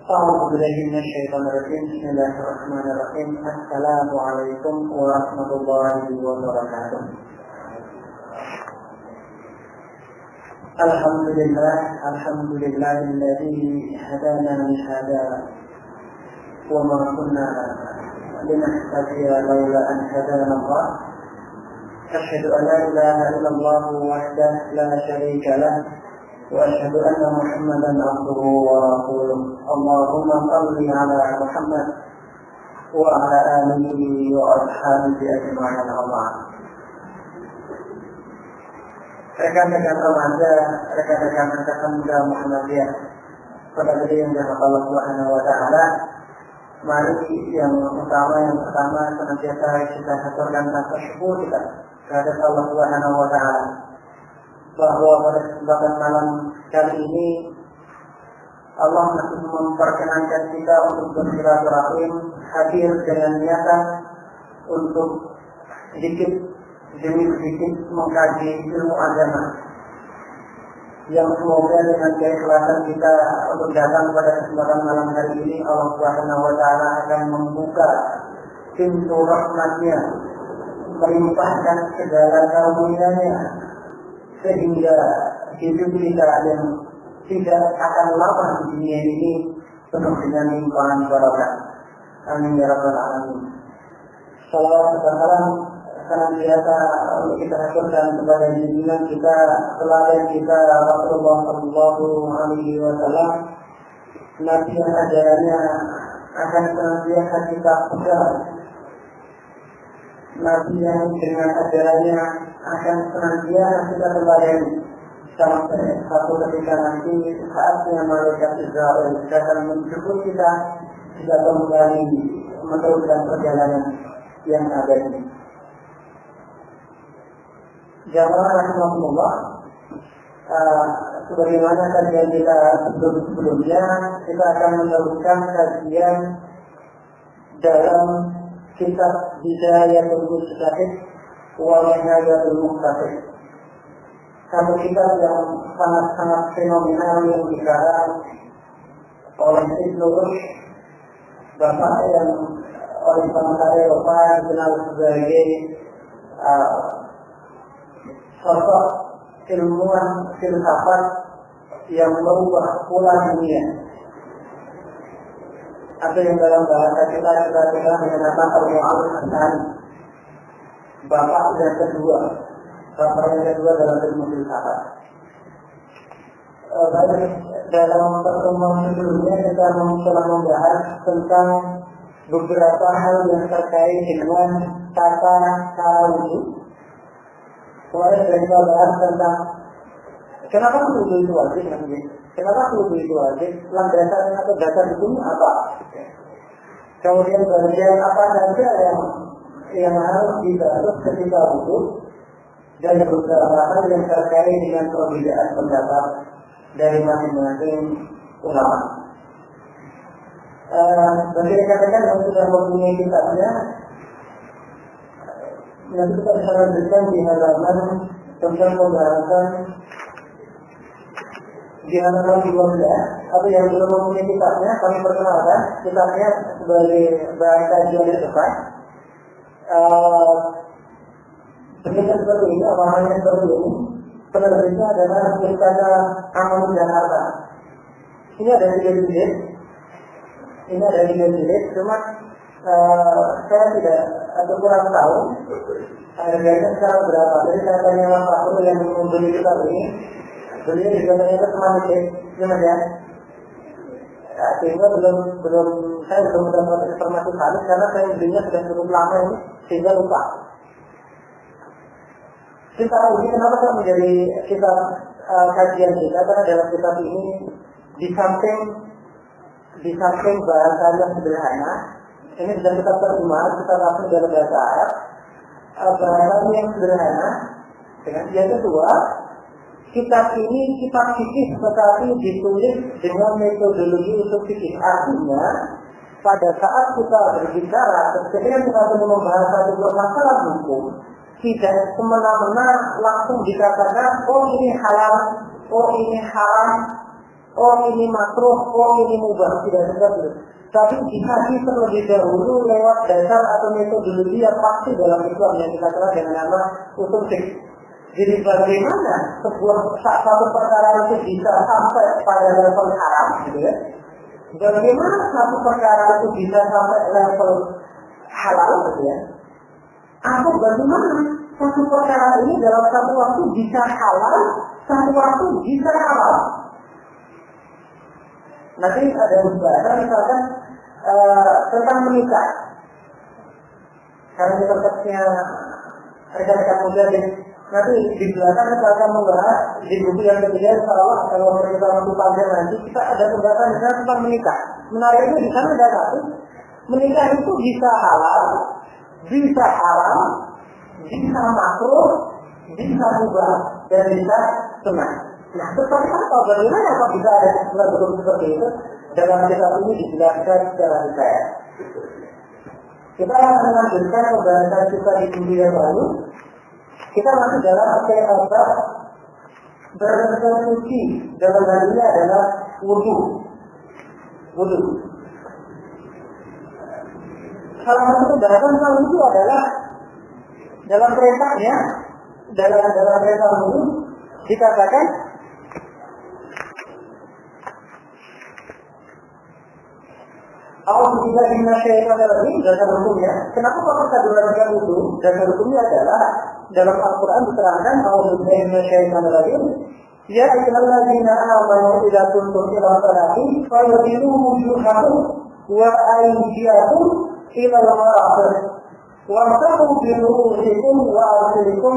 أعوذ بالله من الشيطان الرجيم. بسم الله الرحمن الرحيم. السلام عليكم ورحمة الله وبركاته. الحمد لله الذي هدانا لهذا وما كنا لنهتدي لولا أن هدانا الله. أشهد أن لا إله إلا الله وحده لا شريك له وأشهد أن محمدا عبده ورسوله. اللهم صل على محمد وعلى آله وأصحابه أجمعين. Rekan-rekan remaja, rekan-rekan muda Muhammadiyah, pada diri yang dirahmati Allah Subhanahu wa taala, mari yang pertama senantiasa kita haturkan rasa syukur kita kepada Allah Subhanahu wa taala bahwa pada kesempatan malam kali ini Allah masih memperkenankan kita untuk bersilaturahim, hadir dengan niatan untuk sedikit demi sedikit mengkaji ilmu agama yang semoga dengan keikhlasan kita untuk datang pada kesempatan malam hari ini, Allah Subhanahu wa taala akan membuka pintu rahmatnya, melimpahkan segala karunia-Nya sehingga hidup kita yang tidak akan lama di dunia ini penuh dengan limpahan barokah. Amin ya rabbal alamin. Salawat dan salam senantiasa untuk kita haturkan kepada junjungan kita, teladan kita Rasulullah Sallallahu Alaihi Wasallam, Nabi yang ajarannya akan senantiasa kita pegang, Nabi yang dengan ajarannya akan senantiasa kita teladani sampai satu ketika nanti saatnya malaikat Israel akan menjemput kita kembali meneruskan perjalanan yang ada ini. Jamaah rahimahullah, sebagaimana kajian kita sebelumnya, kita akan meneruskan kajian dalam kitab Bidayatul Mujtahid wa Nihayatul Muqtasid. Satu kitab yang sangat-sangat fenomenal yang dikarang oleh Ibnu Rushd, bapak yang oleh bangsa Eropa dikenal sebagai sosok ilmuwan filsafat yang merubah pola dunia, atau yang dalam bahasa kita mengenal Al-Mu'awwid Al-Thani, bapak yang kedua dalam ilmu filsafat. Dalam pertemuan sebelumnya kita telah membahas tentang beberapa hal yang terkait dengan tata cara wudhu. Kemarin kita bahas tentang kenapa wudhu itu wajib, kenapa wudhu itu wajib, landasan atau dasar hukumnya apa. Kemudian bagian apa saja yang harus dibahas ketika wudhu, dan beberapa hal yang terkait dengan perbedaan pendapat dari masing-masing ulama. Bagi rekan-rekan yang sudah mempunyai kitabnya, nanti kita bisa lanjutkan di halaman tentang pembahasan di halaman 12. Atau yang belum mempunyai kitabnya, kami perkenalkan kitabnya sebagai bahan kajian yang tepat. Penelitian seperti ini, amalannya seperti ini. Penerbitnya adalah Pustaka Amal Jakarta. Ini ada 3 jilid. Cuma saya tidak atau kurang tahu harganya sekarang berapa. Jadi saya tanya Mas Fahrul yang membeli kitab ini, beliau dijualnya itu semakin ya. Sehingga saya belum mendapat informasi valid karena saya belinya sudah cukup lama ini sehingga lupa. Kita ini kenapa saya menjadi kitab kajian kita, karena dalam kitab ini di samping bahasanya sederhana, ini bisa kita terjemah, kita langsung dalam bahasa Arab, bahasanya yang sederhana. Yang kedua, kitab ini kitab fikih tetapi ditulis dengan metodologi usul fikih. Artinya pada saat kita berbicara, ketika kita membahas satu masalah hukum, tidak semena-mena langsung dikatakan oh ini halal, oh ini haram, oh ini makruh, oh ini mubah, tidak seperti itu. Tapi dikaji terlebih dahulu lewat dasar atau metodologi yang pasti dalam Islam yang kita kenal dengan nama usul fiqh. Jadi bagaimana sebuah satu perkara itu bisa sampai pada level haram, gitu ya? Bagaimana satu perkara itu bisa sampai level halal, gitu ya? Atau bagaimana satu perkara ini dalam satu waktu bisa halal, satu waktu bisa haram? Nanti ada beberapa misalkan tentang menikah. Karena di konteksnya rekan-rekan muda nanti di belakang misalkan membahas di buku yang ketiga, insyaallah kalau kita mampu panjang nanti kita ada pembahasan tentang menikah. Menariknya di sana ada satu, menikah itu bisa halal, bisa haram, bisa makruh, bisa mubah, dan bisa sunnah. Nah, seperti apa? Bagaimana apa bisa ada bentuk seperti itu? Dalam kitab ini dijelaskan secara detail. Kita akan melanjutkan pembahasan kita di minggu yang lalu. Kita masih dalam bab bersuci, dalam hal ini adalah wudu. Salah satu pembahasan tentang wudu adalah dalam perintahnya, dalam perintah wudu dikatakan Allah tidak dinasyaikan lagi dasar hukumnya. Kenapa kok kita belajar wudu? Dasar hukumnya adalah dalam Al-Quran diterangkan Allah tidak dinasyaikan lagi. Ya ayyuhalladzina amanu idza kuntum ila sholati faghsilu wujuhakum wa aydiyakum ila al-marafiq wamsahu bi ru'usikum wa arjulakum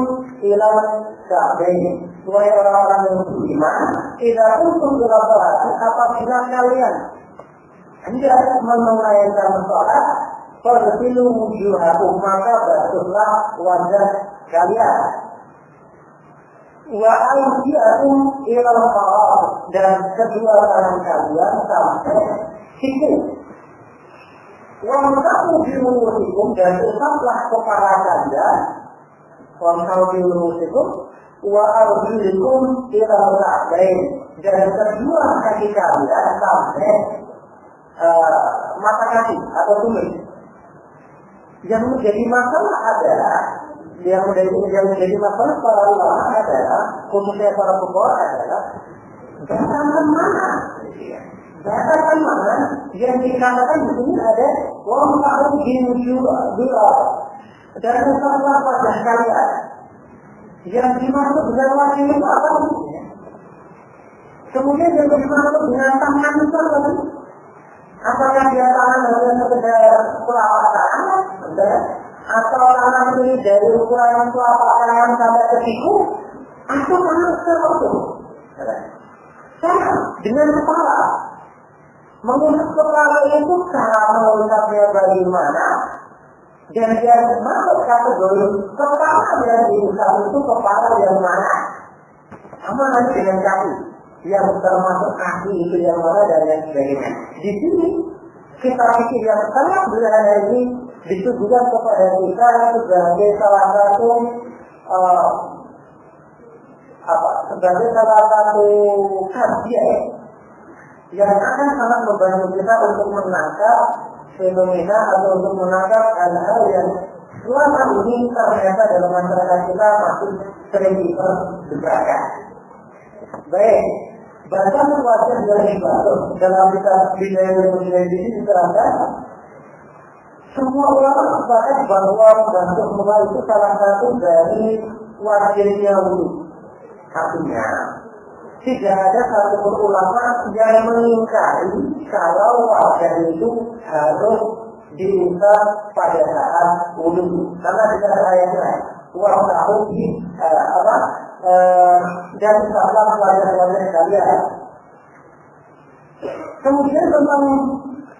ila al-ka'bayn. Wahai orang-orang yang beriman, idza kuntum ila sholati, apabila kalian hendak menunaikan sholat, faghsilu wujuhakum, maka basuhlah wajah kalian. Wa aydiyakum ila al-marafiq, dan kedua tangan kalian sampai siku. Wamsahu bi ru'usikum, dan usaplah kepala kalian. Wamsahu bi ru'usikum wa arjulakum ila al-ka'bayn, dan kedua kaki kalian sampai mata kaki atau tumit. Yang menjadi masalah adalah yang menjadi masalah para ulama adalah, khususnya para fuqaha adalah batasan mana? Batasan mana yang dikatakan di sini ada wamsahu bi wujuhakum, dan usaplah wajah kalian. Yang dimaksud dengan wajah itu apa? Kemudian yang dimaksud dengan tangan itu apa? Apakah dia tangan hanya sekedar telapak tangan, atau tangan ini dari ukuran telapak tangan sampai ke siku, atau tangan secara utuh? Sama dengan kepala. Mengusap kepala itu cara mengusapnya bagaimana? Dan dia masuk kategori kepala yang diusap itu kepala yang mana? Sama lagi dengan kaki. Yang termasuk kaki itu yang mana dan yang sebagainya. Di sini kita pikir yang sangat sederhana ini ditujukan kepada kita sebagai salah satu kajian yang akan sangat membantu kita untuk menangkap fenomena atau untuk menangkap hal-hal yang selama ini ternyata dalam masyarakat kita masih sering diperdebatkan. Baik. Batasan wajah yang dibatas dalam kitab Bidayah ini diterangkan, semua ulama sepakat bahwa membentuk muka itu salah satu dari wajibnya wudu. Artinya, tidak ada satu ulama yang mengingkari kalau wajah itu harus diusap pada saat wudu. Karena tidak ada ayatnya. Wajah dan salah wajah-wajah kalian. Kemudian tentang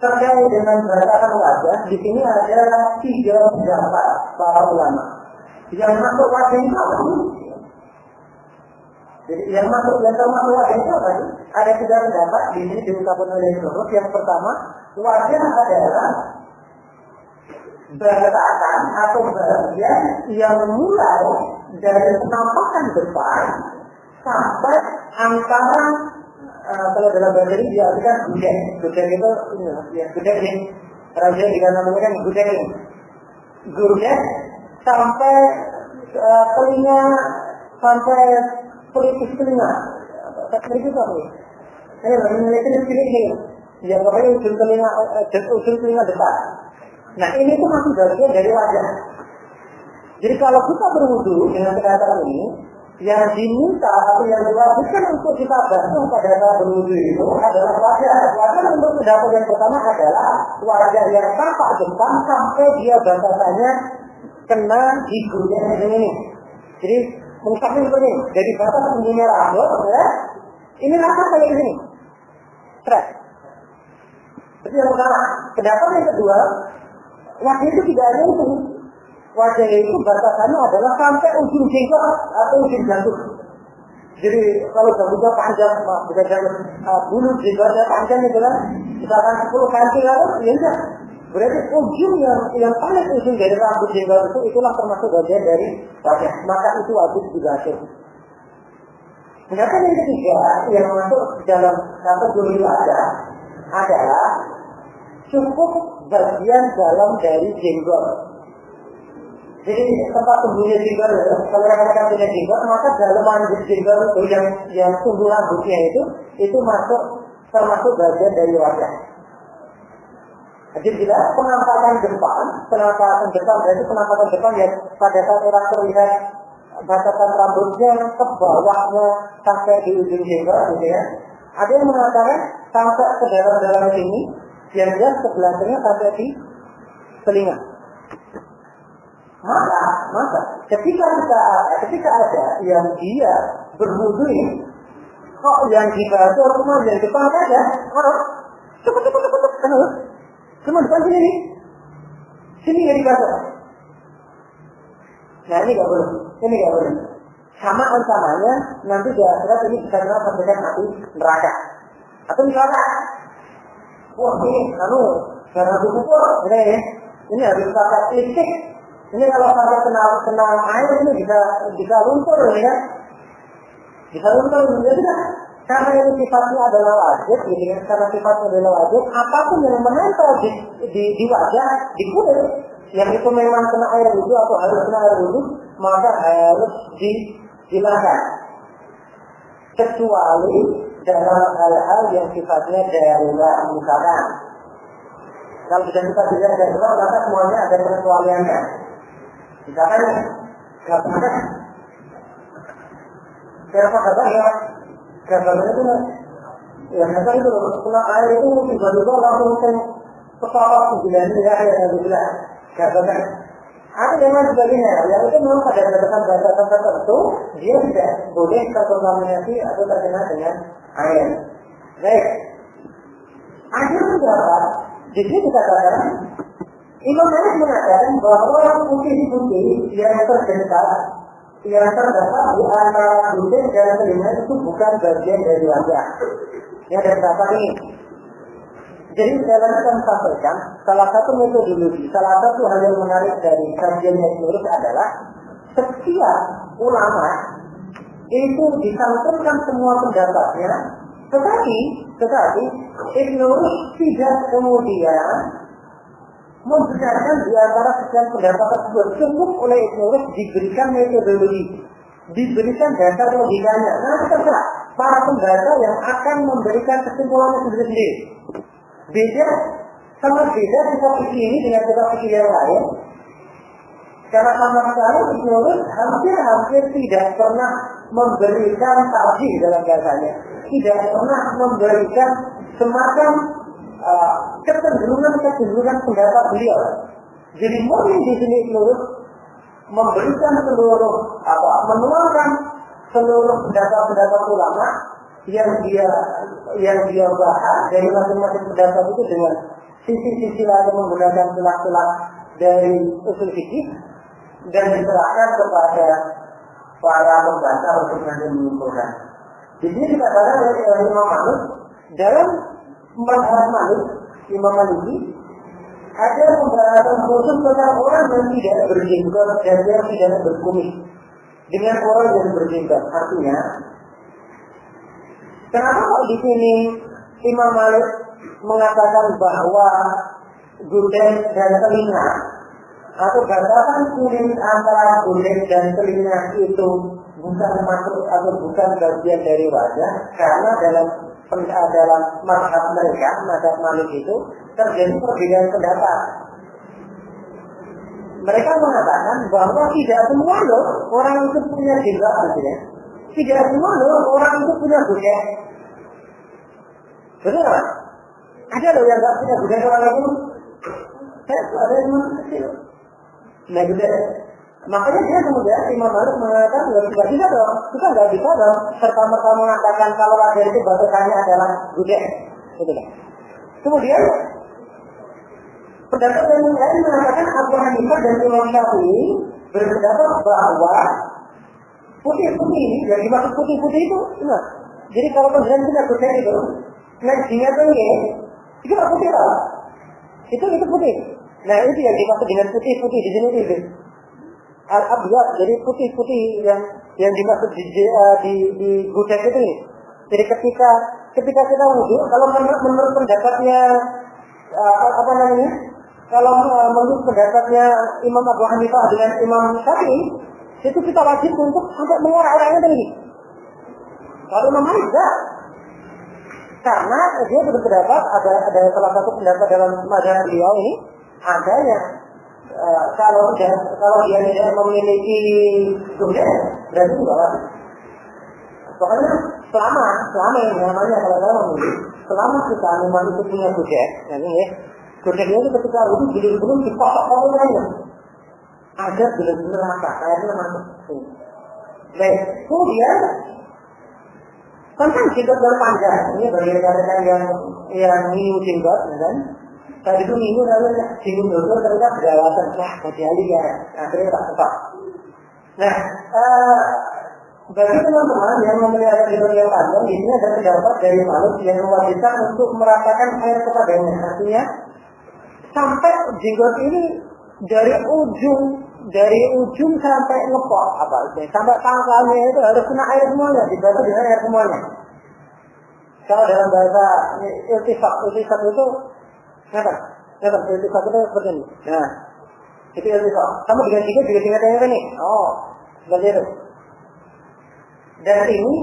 terkait dengan batasan wajah, di sini ada 3 pendapat para ulama. Yang masuk wajah itu apa? Jadi yang termasuk wajah itu apa? Ada 3 pendapat di sini diungkapkan oleh Ibnu. Yang pertama, wajah adalah batasan atau bagian yang mulai dari penampakan depan sampai antara kalau dalam bahasa ini diartikan gudeg. Gudeg itu ya gudeg ini. Raja juga namanya kan gudeg ini. Gudeg sampai telinga, sampai pelipis telinga. Pelipis apa ini? Ini ini. Ya pokoknya ujung telinga depan. Nah ini tuh masih bagian dari wajah. Jadi kalau kita berwudu dengan perkataan ini, yang diminta atau yang diwajibkan untuk kita basuh pada saat berwudu itu adalah wajah. Wajah untuk pendapat yang pertama adalah wajah yang tampak depan sampai dia batasannya kena di gudeg ini. Jadi misalnya begini, dari batas tingginya rambut, ya, ini rasa kayak gini, stres. Itu yang pertama. Pendapat yang kedua, wajah itu tidak ada itu. Wajah itu batasannya adalah sampai ujung jenggot atau ujung jantung. Jadi kalau janggutnya panjang, bukan jantung, bulu jenggotnya panjang itu kan, misalkan 10 cm atau ya enggak. Berarti ujung yang paling ujung dari rambut jenggot itulah termasuk bagian dari wajah. Maka itu wajib dibasuh. Pendapat yang ketiga yang masuk dalam kategori wajah adalah cukup bagian dalam dari jenggot. Jadi tempat tumbuhnya jenggot, kalau rekan-rekan punya jenggot, maka dalaman jenggot itu yang tumbuh rambutnya itu termasuk bagian dari wajah. Jadi jelas penampakan depan berarti penampakan depan yang pada saat orang terlihat batasan rambutnya ke bawahnya sampai di ujung jenggot, gitu ya. Ada yang mengatakan sampai ke dalam sini, yang jelas sebelahnya sampai di telinga. Maka ketika ada yang dia berwudu ini, kok yang dibasuh cuma yang depan saja, cepet terus, cuma depan sini nggak dibasuh. Nah ini nggak boleh. Samanya nanti di akhirat ini bisa terdekat mati neraka. Atau misalnya, wah ini karena kubur, ini harus pakai listrik. Ini kalau sampai kena air ini bisa luntur ya. Bisa luntur jadi karena ini sifatnya adalah wajib, jadi karena sifatnya adalah wajib, apapun yang menempel di wajah, di kulit, yang itu memang kena air wudu atau harus kena air wudu, maka harus dihilangkan. Kecuali dalam hal-hal yang sifatnya darurat, misalkan. Kalau sudah kita bilang darurat, maka semuanya ada pengecualiannya. Misalkan, gambarnya itu ya misalkan itu kena air itu tiba-tiba langsung kepala sembilan ya gambarnya ada yang sebagainya yang itu memang pada batasan tertentu dia tidak boleh terkontaminasi atau terkena dengan air. Baik, akhir pendapat di sini dikatakan Imam Malik mengatakan bahwa putih-putih yang terdapat di antara gudeg dan telinga itu bukan bagian dari wajah. Ya ada berapa ini? Jadi dalam kita sampaikan salah satu metodologi, salah satu hal yang menarik dari kajiannya Ibnu adalah setiap ulama itu disampaikan semua pendapatnya, tetapi Ibnu tidak kemudian membenarkan di antara sekian pendapat tersebut. Cukup oleh Ibnu diberikan metodologi, diberikan dasar logikanya. Nanti terserah para pembaca yang akan memberikan kesimpulannya sendiri-sendiri. Sangat beda kitab fikih ini dengan kitab fikih yang lain. Karena sama sekali Ibnu hampir tidak pernah memberikan tarjih dalam bahasanya, tidak pernah memberikan semacam kecenderungan pendapat beliau. Jadi mungkin di sini Ibnu memberikan menuangkan seluruh pendapat ulama yang dia bahas dari masing-masing pendapat itu dengan sisi-sisi lain menggunakan celah-celah dari usul fikih dan diserahkan kepada para pembaca untuk nanti menyimpulkan. Jadi dikatakan oleh Imam Malik dalam mazhab Malik, Imam Maliki ada pembahasan khusus tentang orang yang tidak berjenggot dan yang tidak berkumis dengan orang yang berjenggot. Artinya Kenapa kok di sini Imam Malik mengatakan bahwa gudeg dan telinga atau batasan kulit antara gudeg dan telinga itu bukan masuk atau bukan bagian dari wajah, karena dalam mazhab mereka, mazhab Malik itu terjadi perbedaan pendapat. Mereka mengatakan bahwa tidak semua loh orang itu punya jilbab, ya. Tidak semua loh orang itu punya gudeg. Betul nggak? Ada loh yang nggak punya gudeg orang itu. Ada yang kecil. Nah gudeg. Makanya dia kemudian Imam Malik mengatakan nggak bisa dong. Kita nggak bisa dong serta-merta mengatakan kalau wajah itu batasannya adalah gudeg. Betul nggak? Kemudian pendapat yang lain mengatakan Abu Hanifah dan Imam Syafi'i berpendapat bahwa putih-putih, yang dimaksud putih-putih itu, nah, jadi kalau penjelasan punya gudeg itu, ngajinya tuh itu nggak putih lah, itu putih. Nah itu yang dimaksud dengan putih-putih di sini itu. Al-Abyad, jadi putih-putih yang dimaksud di gudeg itu nih. Jadi ketika kita wudhu, kalau menurut pendapatnya kalau menurut pendapatnya Imam Abu Hanifah dengan Imam Syafi'i, itu kita wajib untuk sampai mengorak-oraknya tadi. Kalau Imam Malik enggak, karena dia berpendapat ada salah satu pendapat dalam mazhab beliau ini, ada yang kalau dia tidak memiliki gudeg, berarti enggak. Pokoknya selama yang namanya selama kita memang itu punya gudeg, ya. Gudegnya itu ketika itu belum dipotong-potongnya, agar benar-benar rata, kayaknya masuk. Baik, kemudian tentang jenggot dan panjang, ini bagi mereka yang minum jenggot, kan? Tadi itu minggu lalu jenggot dokter ternyata beralasan, wah kecuali ya, akhirnya tak tepat. Nah, bagi teman-teman yang memelihara jenggot yang panjang, ini ada pendapat dari Malik yang mewajibkan untuk meratakan air kepadanya, artinya sampai jenggot ini dari ujung sampai ngepot sampai pangkalnya itu harus kena air semuanya, dibantu dengan air semuanya. Kalau dalam bahasa iltifat itu iltifat itu seperti ini. Nah, itu iltifat. Kamu dengan jenggot juga jenggot yang ini. Oh, seperti itu. Dan ini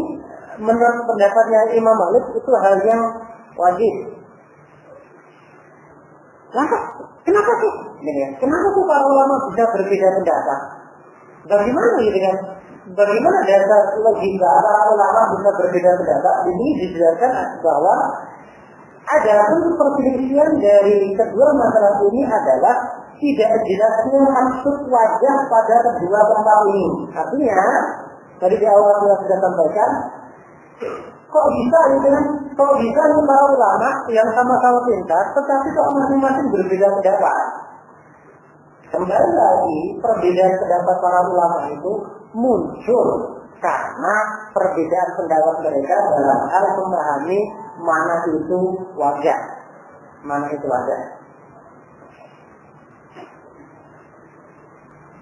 menurut pendapatnya Imam Malik itu hal yang wajib. Lantas, kenapa sih? Kenapa sih para ulama bisa berbeda pendapat? Bagaimana dasar logika para ulama bisa berbeda pendapat? Ini dijelaskan bahwa ada pun perselisihan dari kedua masalah ini adalah tidak jelasnya maksud wajah pada kedua tempat ini. Artinya, tadi di awal saya sudah sampaikan, kok bisa nih para ulama yang sama-sama pintar, tetapi kok masing-masing berbeda pendapat. Kembali lagi, perbedaan pendapat para ulama itu muncul karena perbedaan pendapat mereka dalam hal memahami mana itu wajah.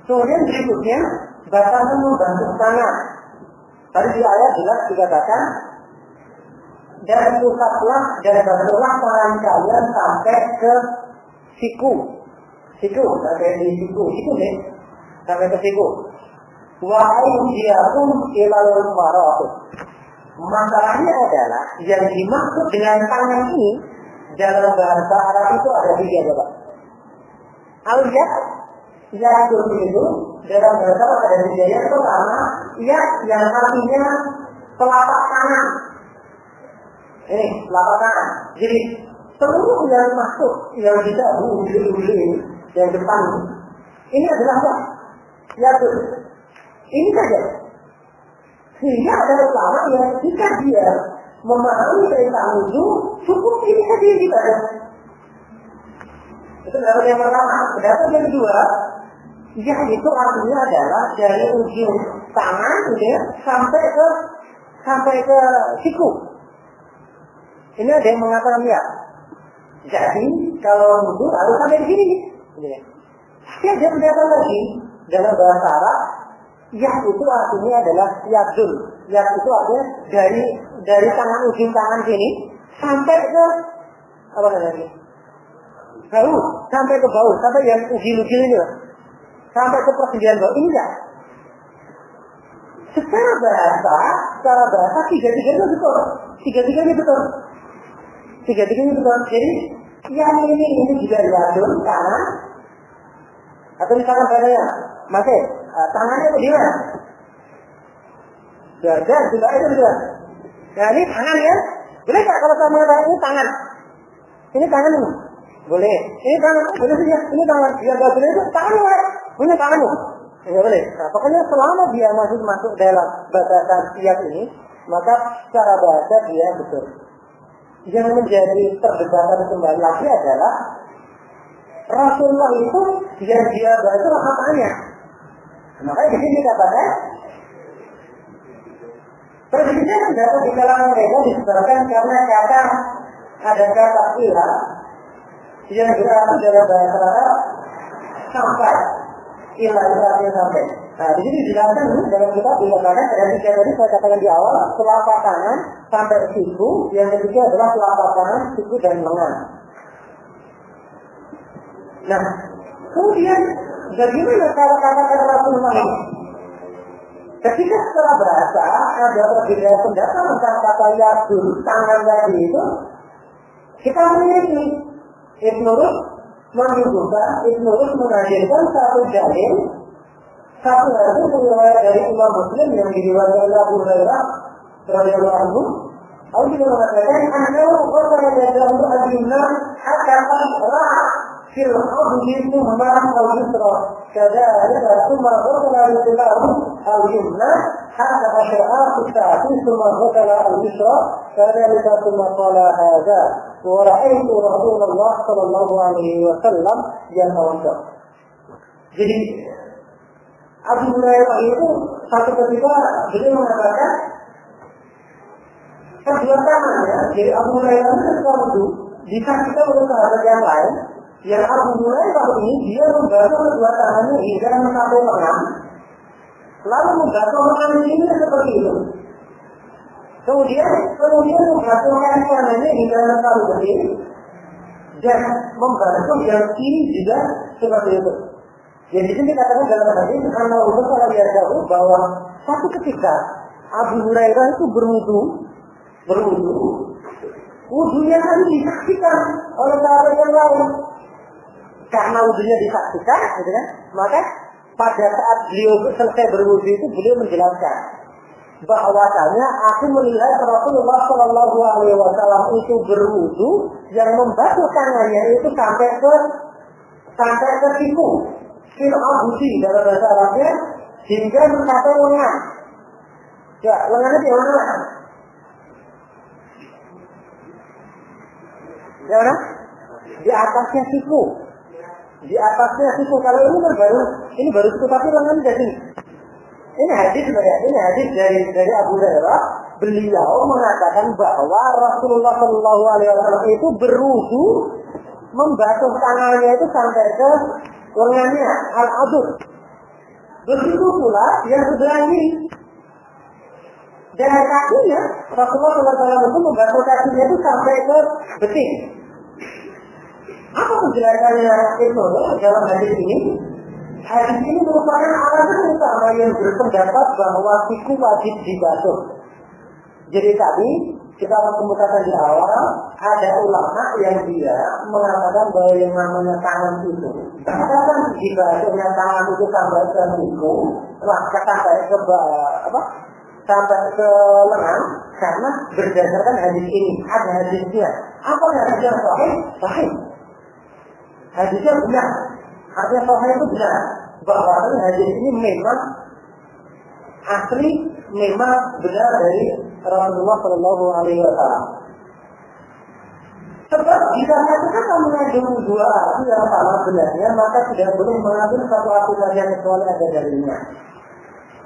Kemudian berikutnya, batasan membantu tangan. Tadi di ayat jelas dikatakan, dan pusatlah dan bantulah tangan kalian sampai ke siku sampai di siku nih, sampai ke siku. Wahai diakum ilalul marot. Masalahnya adalah yang dimaksud dengan tangan ini dalam bahasa Arab itu ada tiga, Bapak. Al-yad itu dalam bahasa Arab ada tiga. Yang pertama, yad yang artinya telapak tangan. Ini telapak tangan. Jadi seluruh yang masuk yang bisa ujung yang depan ini adalah apa? Yaitu ini saja. Sehingga ada ulama yang jika dia memahami perintah wudhu, cukup ini saja yang kita ada. Itu pendapat yang pertama. Pendapat yang kedua, itu artinya adalah dari ujung tangan ya, sampai ke siku. Ini ada yang mengatakan ya. Jadi kalau wudhu harus sampai di sini. Tapi ada pendapat lagi dalam bahasa Arab, yad itu artinya adalah yadul. Yad itu artinya dari tangan ujung tangan sini sampai ke apa namanya? Bau, sampai ke bau, sampai yang ujil-ujil ini lah. Sampai ke persendian bau ini enggak. Secara bahasa tiga-tiganya betul. Tiga-tiganya betul. Jadi yang ini juga diatur tangan atau misalkan tangannya, masih tangannya itu di mana? Dada juga itu juga. Nah ini tangan ya. Boleh nggak kalau saya mengatakan ini tangan? Ini tangan ini. Boleh. Ini tangan. Boleh saja. Ini tangan. Dia nggak boleh itu tangan boleh. Ini tanganmu. Nggak boleh. Nah, pokoknya selama dia masuk dalam batasan siap ini, maka secara bahasa dia betul. Yang menjadi perdebatan kembali lagi adalah Rasulullah itu dia bahasa katanya. Makanya di sini dikatakan perselisihan pendapat di kalangan mereka disebabkan karena ada kata ilah yang berarti dalam bahasa Arab sampai ilah itu artinya sampai. Nah di sini dijelaskan dalam kitab dikatakan ada tiga tadi saya katakan di awal telapak tangan sampai siku, yang ketiga adalah telapak tangan, siku dan lengan. Nah kemudian bagaimana kata-kata Rasulullah ini? Ketika secara bahasa ada perbedaan pendapat tentang kata yadun, tangan tadi itu, kita memiliki Ibnu Rus menyebutkan, Ibnu Rus menghadirkan satu dalil, satu hadis riwayat dari Imam Muslim yang diriwayatkan oleh Abu Hurairah radhiyallahu anhu. Abu juga mengatakan, "Annahu qala yadahu al-yumna hatta ra'a fil ardi thumma al-yusra." كذلك ثم غسل رجله اليمنى حتى شعاع الساعة ثم غسل اليسرى كذلك ثم قال هذا ورأيت رسول الله صلى الله عليه وسلم يتوضأ. Jadi Abu Hurairah itu satu ketika beliau mengatakan kedua tangannya, jadi Abu Hurairah itu ketika wudhu disaksikan oleh sahabat yang lain. Yang Abu Hurairah ini dia membasuh kedua tangannya hingga sampai lengan, lalu membasuh lengan ini seperti itu. Kemudian membasuh tangannya hingga sampai begini dan membasuh yang kiri juga seperti itu. Jadi ini dikatakan dalam hadis karena untuk kalau dia tahu bahwa satu ketika Abu Hurairah itu berwudu, wudunya tadi disaksikan oleh sahabat yang lain. Karena wudunya disaksikan, gitu kan? Maka pada saat beliau selesai berwudu itu beliau menjelaskan bahwasanya aku melihat Rasulullah Shallallahu Alaihi Wasallam itu berwudu yang membasuh tangannya itu sampai ke siku, sil'abuti dalam bahasa Arabnya, hingga mencapai lengan. Ya, lengannya di mana? Ya mana? Di atasnya siku. Di atasnya siku. Kalau ini baru siku, tapi lengan dari sini. Ini hadis dari Abu Hurairah. Beliau mengatakan bahwa Rasulullah Shallallahu Alaihi Wasallam itu berwudu membasuh tangannya itu sampai ke lengannya, al-adud. Begitu pula yang sebelah kiri. Dan kakinya Rasulullah Shallallahu Alaihi Wasallam itu membasuh kakinya itu sampai ke betis. Apa penjelasannya itu dalam hadis ini? Hadis ini merupakan alasan utama yang berpendapat bahwa siku wajib dibasuh. Jadi tadi kita kemukakan di awal ada ulama yang dia mengatakan bahwa yang namanya tangan itu, bahkan dibasuhnya tangan itu sampai ke siku, maka sampai ke lengan, karena berdasarkan hadis ini ada hadisnya. Apa yang hadisnya sahih? Hadisnya benar, artinya sahih itu benar bahwa hadis ini memang asli, memang benar dari Rasulullah Shallallahu Alaihi Wasallam. Sebab jika kata mengandung dua arti yang sama benarnya, maka tidak boleh mengambil satu arti saja kecuali ada darinya.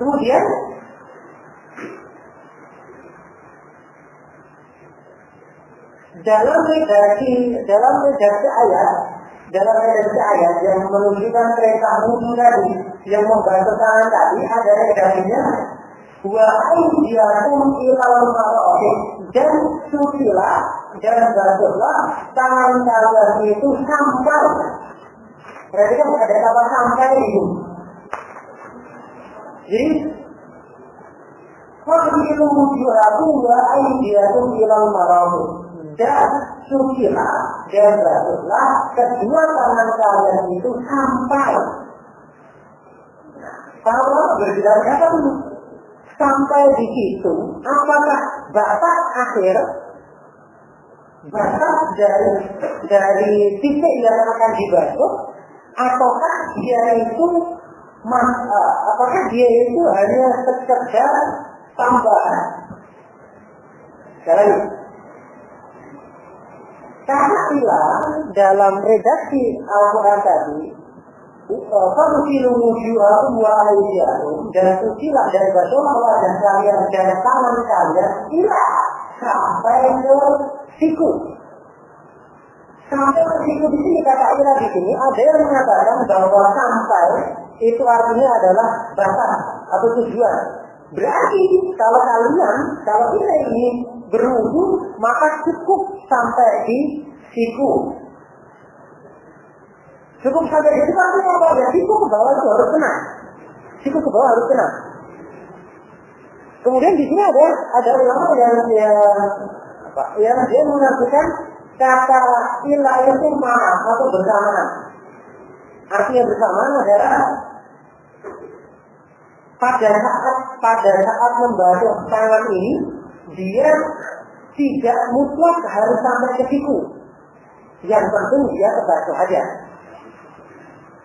Kemudian dalam redaksi ayat yang menunjukkan perintah wudu tadi yang membantu tangan tadi ada redaksinya wa aydiyakum ilal marafiq, dan sucilah dan basuhlah tangan kalian itu sampai. Berarti kan ada kata sampai itu. Jadi fa'tilu wujuhakum wa aydiyakum ilal marafiq, dan sucilah dan basuhlah kedua tangan kalian itu sampai. Kalau berbicara kata sampai di situ, apakah batas akhir, batas dari titik yang akan dibasuh, ataukah dia itu apakah dia itu hanya sekedar tambahan? Sekali, karena dalam redaksi Al-Quran tadi, fa'tilu wujuhakum wa aydiyakum, dan sucilah dan basuhlah wajah kalian dan tangan kalian sampai ke siku. Sampai ke siku di sini kata ilah di sini ada yang mengatakan bahwa sampai itu artinya adalah batas atau tujuan. Berarti kalau kita ini berwudu maka cukup sampai di siku. Cukup sampai di situ artinya apa? Ya siku ke bawah itu harus kena. Siku ke bawah harus kena. Kemudian di sini ada ulama yang dia mengartikan kata ilah itu maaf atau bersamaan. Artinya bersamaan adalah pada saat membasuh tangan ini dia tidak mutlak harus sampai ke siku. Yang penting dia kebasuh aja.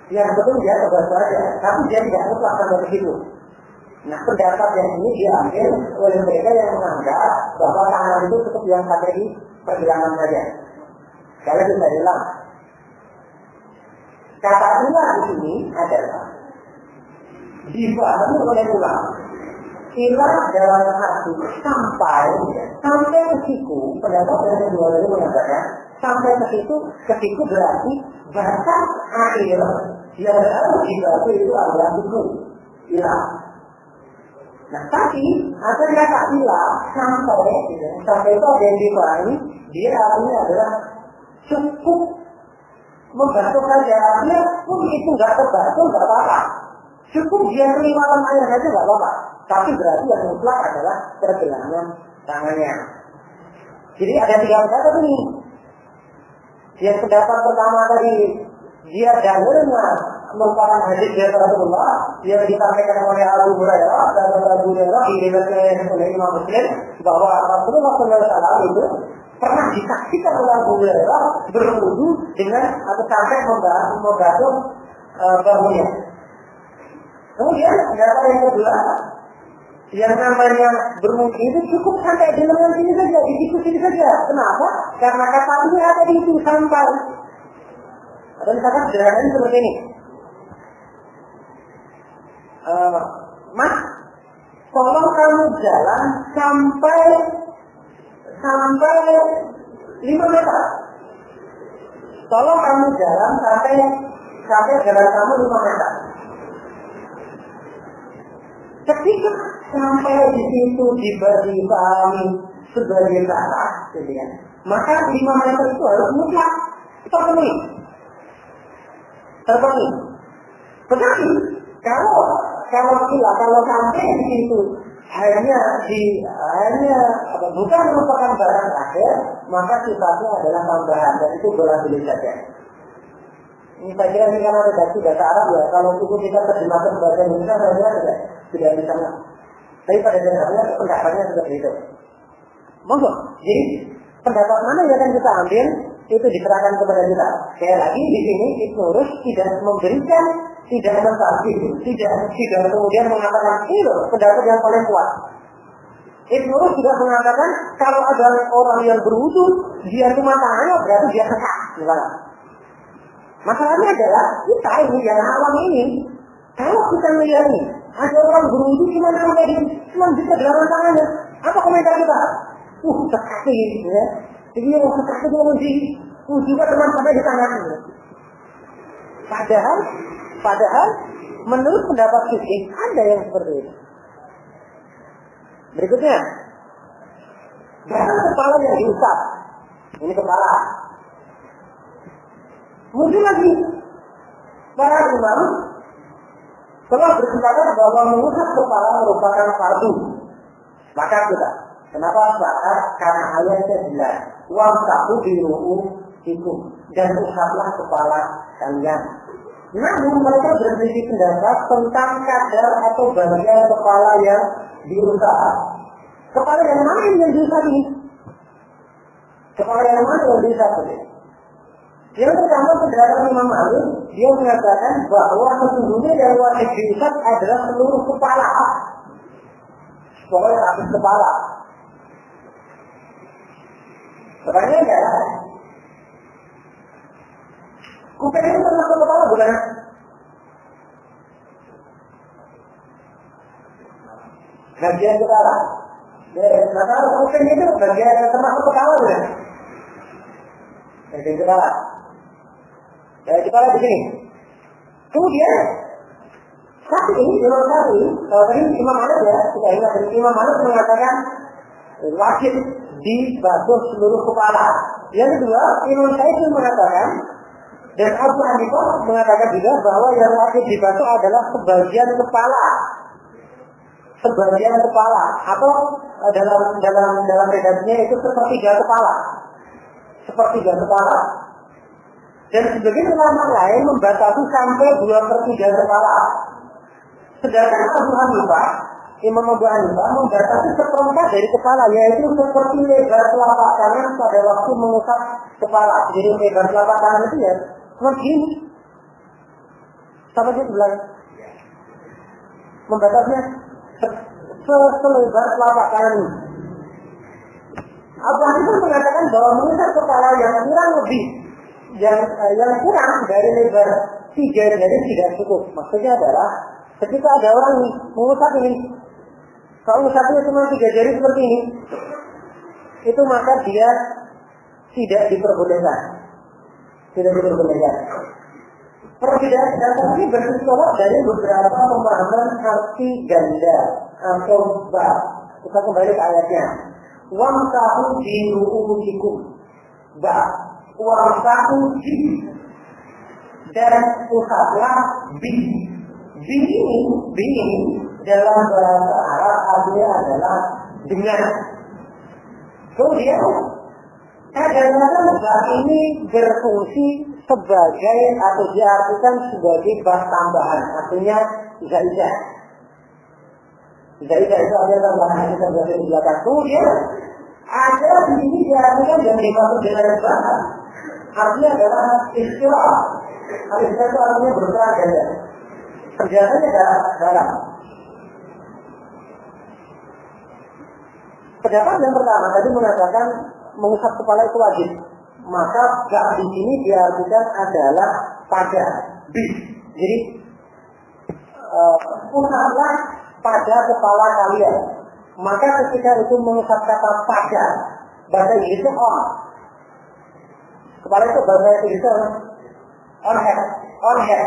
Tapi dia tidak mutlak sampai ke situ. Nah, pendapat yang ini diambil oleh mereka yang menganggap bahwa tangan itu cukup yang sampai di pergelangan saja. Kalau kita bilang, kata ilah di sini adalah dipahami oleh ulama. Ilah dalam arti sampai ke siku, pendapat yang kedua itu mengatakan sampai ke siku berarti batas akhir yang harus dibasuh itu adalah siku. Ilah. Nah, tapi ada kata ilah sampai itu ada yang dipahami, dia artinya adalah cukup membasuh saja. Artinya pun itu nggak terbasuh nggak apa-apa. Cukup dia kelimatan air saja nggak apa-apa. Tapi berarti yang mutlak adalah pergelangan tangannya. Jadi ada 3 pendapat ini. Yang pendapat pertama tadi dia dalilnya merupakan hadis dari Rasulullah yang disampaikan oleh Abu Hurairah dan Abu Hurairah diriwayatkan oleh Imam Muslim bahwa Rasulullah SAW itu pernah disaksikan oleh Abu Hurairah berwudu dengan atau sampai membasuh bahunya. Kemudian pendapat yang kedua, yang namanya berwudu itu cukup sampai di lengan sini saja, di siku sini saja. Kenapa? Karena katanya ada di itu sampai. Ada misalkan sederhananya seperti ini. Mas, tolong kamu jalan sampai 5 meter. Tolong kamu jalan sampai jalan kamu 5 meter. Ketika sampai di situ dipahami sebagai batas, maka 5 meter itu harus mutlak terpenuhi. Tetapi kalau sampai di situ hanya bukan merupakan barang akhir, maka sifatnya adalah tambahan dan itu boleh saja. Ini saya kira ini karena redaksi bahasa Arab ya. Kalau cukup kita terjemahkan bahasa Indonesia saja tidak bisa. Tapi pada dasarnya pendapatnya seperti itu. Monggo. Jadi pendapat mana yang akan kita ambil itu diserahkan kepada kita. Sekali lagi di sini Ibnu Rus tidak memberikan, tidak mentasbih, tidak kemudian mengatakan ini loh pendapat yang paling kuat. Ibnu Rus juga mengatakan kalau ada orang yang berwudu dia cuma tangannya berarti dia sesat. Masalahnya adalah kita ini yang awam ini, kalau kita melihat ini ada orang berwudu cuma bisa gelangan tangannya, apa komentar kita? Sekali ya. Jadi yang sekali itu juga teman sampai di tangan. Padahal menurut pendapat fikih ada yang seperti itu. Berikutnya, bahkan kepala yang diusap. Ini kepala. Mungkin lagi para imam telah bersepakat bahwa mengusap kepala merupakan fardu. Maka kita, kenapa sepakat? Karena ayatnya jelas. Wamsahu biru'usikum, dan usaplah kepala kalian. Namun mereka berselisih pendapat tentang kadar atau bagian kepala yang diusap. Kepala yang mana yang diusap ini? Kepala yang mana yang diusap ini? Yang pertama, pendapat Imam Malik, dia mengatakan bahwa sesungguhnya yang wajib diusap adalah seluruh kepala. Pokoknya habis kepala. Pertanyaannya adalah, kuping itu termasuk kepala bukan? Bagian kepala. Maka kuping itu bagian termasuk kepala bukan? Bagian kepala. Dari kepala di sini. Kemudian saat ini Imam Syafi'i, kalau tadi Imam Malik ya, kita ingat Imam Malik mengatakan wajib dibasuh seluruh kepala. Yang kedua, Imam Syafi'i mengatakan dan Abu Hanifah mengatakan juga bahwa yang wajib dibasuh adalah sebagian kepala. Sebagian kepala atau dalam redaksinya itu sepertiga kepala. Sepertiga kepala. Dan sebagian ulama lain membatasi sampai 2/3 kepala. Sedangkan Abu Hanifah, Imam Abu Hanifah membatasi 1/4 dari kepala, yaitu seperti lebar telapak tangan pada waktu mengusap kepala. Jadi lebar telapak tangan itu ya cuma gini. Sama dia bilang membatasnya selebar telapak tangan ini. Abu Hanifah mengatakan bahwa mengusap kepala yang kurang lebih yang kurang dari lebar 3 jari tidak cukup. Maksudnya adalah ketika ada orang mengusap ini, kalau mengusapnya cuma 3 jari seperti ini, itu maka dia tidak diperbolehkan. Tidak diperbolehkan. Perbedaan dasar ini berasal dari beberapa pemahaman arti ganda atau bab. Kita kembali ke ayatnya. Wamsahu biru'usikum. Bab. Wamsahu bi. Dan usaplah bi. Bi ini dalam bahasa Arab artinya adalah dengan. Kemudian kadang-kadang bab ini berfungsi sebagai atau diartikan sebagai bab tambahan, artinya zaidah. Zaidah itu ada tambahan kita berada di belakang. Kemudian ada di sini diartikan yang dimaksud dengan bahan, artinya adalah istilah. Istilah itu artinya berusaha ganda. Perjalanannya adalah dalam. Pendapat yang pertama tadi mengatakan mengusap kepala itu wajib. Maka gak di sini diartikan adalah pada bis. Jadi usaplah pada kepala kalian. Maka ketika itu mengusap kata pada, bahasa Inggrisnya on. Kepala itu bahasa Inggrisnya on head. On head.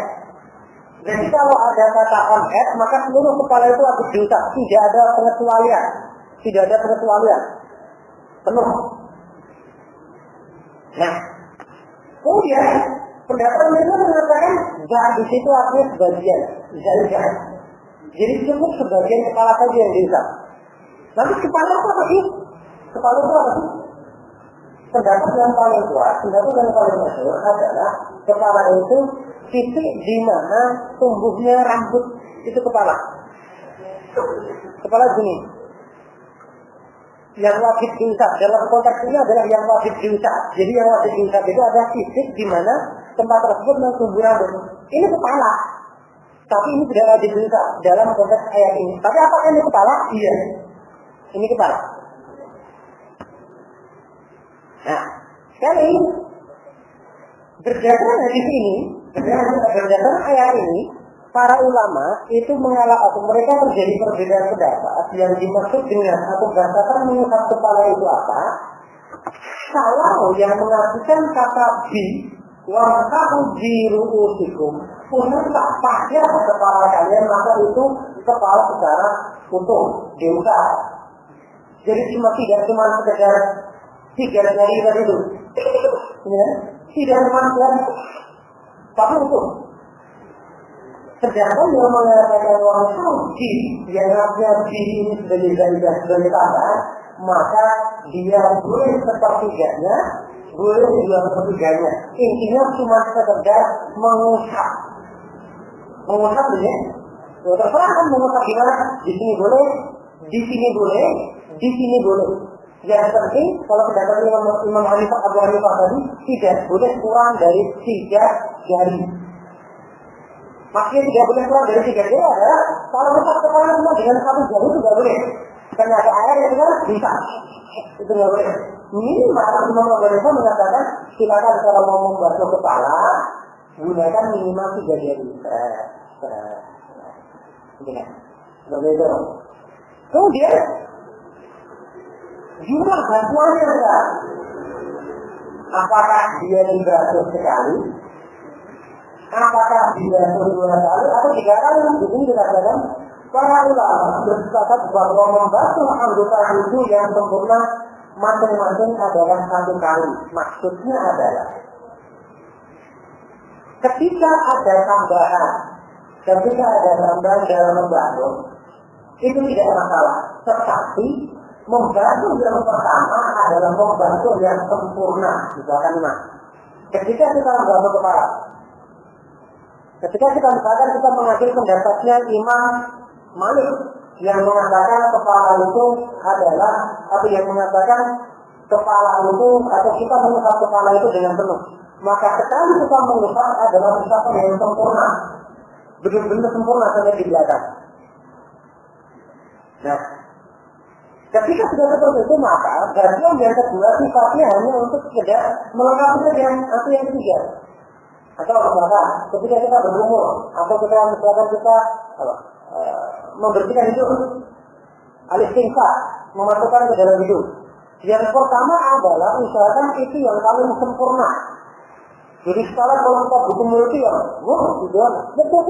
Jadi kalau ada kata on head, maka seluruh kepala itu wajib diusap. Tidak ada pengecualian. Tidak ada pengecualian. Penuh. Nah, kemudian pendapat mereka mengatakan bah di situ artinya sebagian, zaidah. Jadi cukup sebagian kepala saja yang diusap. Nanti kepala itu apa sih? Kepala itu apa sih? Pendapat yang paling kuat, pendapat yang paling masyhur adalah kepala itu titik di mana tumbuhnya rambut itu kepala. Kepala gini. Yang wajib diusap dalam konteks ini adalah yang wajib diusap. Jadi yang wajib diusap itu ada titik di mana tempat tersebut tumbuh rambut. Ini kepala. Tapi ini tidak wajib diusap dalam konteks ayat ini. Tapi apakah ini kepala? Iya. Ini kepala. Nah, sekali berdasarkan hadis ini, berdasarkan ayat ini, para ulama itu mengalah atau mereka terjadi perbedaan pendapat yang dimaksud dengan atau berdasarkan mengusap kepala itu apa? Kalau yang mengartikan kata bi, wamsahu biru'usikum, usap pada kepala kalian, maka itu kepala secara utuh diusap. Jadi tidak cuma sekedar 3 jari tadi itu, ya, tidak cuma tapi untuk sedangkan yang mengatakan orang suci yang artinya diri ini sebagai zaidah sebagai tambahan, maka dia boleh sepertiganya, boleh juga sepertiganya. Intinya cuma sekedar mengusap ya. Terserah kan mengusap gimana? Di sini boleh, di sini boleh, di sini boleh. Yang penting kalau pendapat Imam Hanifah, Abu Hanifah tadi tidak boleh kurang dari 3 jari. Maksudnya tidak boleh kurang dari 3 jari adalah kalau kita kepala cuma dengan 1 jari itu tidak boleh. Karena ada air yang kan bisa. Itu tidak boleh. Ini maka Imam Abu Hanifah mengatakan silakan kalau mau membasuh kepala gunakan minimal 3 jari. Seperti itu. Kemudian jumlah bantuannya enggak? Apakah dia dibasuh sekali? Apakah dibasuh 2 kali atau 3 kali? Ini dikatakan para ulama bersepakat bahwa membasuh anggota wudhu yang sempurna masing-masing adalah 1 kali. Maksudnya adalah ketika ada tambahan dalam membasuh itu tidak masalah. Tetapi membasuh yang pertama adalah membasuh yang sempurna. Misalkan ketika kita membasuh kepala, ketika kita mengambil pendapatnya Imam Malik yang mengatakan kepala itu adalah yang mengatakan kepala itu atau kita mengusap kepala itu dengan penuh, maka sekali kita mengusap adalah usapan yang sempurna, benar-benar sempurna sampai di belakang. Nah, ketika sudah seperti itu, maka bagian yang kedua sifatnya hanya untuk sekedar melengkapi saja atau yang ketiga. Atau misalkan ketika kita berumur atau misalkan kita membersihkan hidup, al-istinqa, memasukkan ke dalam hidup. Yang pertama adalah usahakan itu yang paling sempurna. Jadi sekarang kalau kita butuh mulut itu yang betul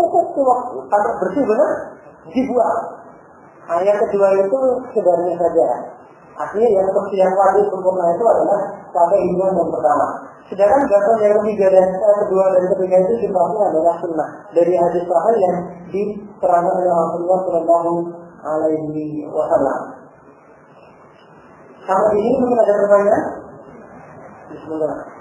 sampai bersih benar dibuat. Nah, yang kedua itu sebenarnya saja. Artinya yang wajib sempurna itu adalah sampai hidungan yang pertama. Sedangkan bagian yang ketiga dan kedua dan ketiga itu sifatnya adalah sunnah dari hadis sahih yang diterangkan oleh Rasulullah Shallallahu Alaihi Wasallam. Sampai ini mungkin ada pertanyaan? Bismillah.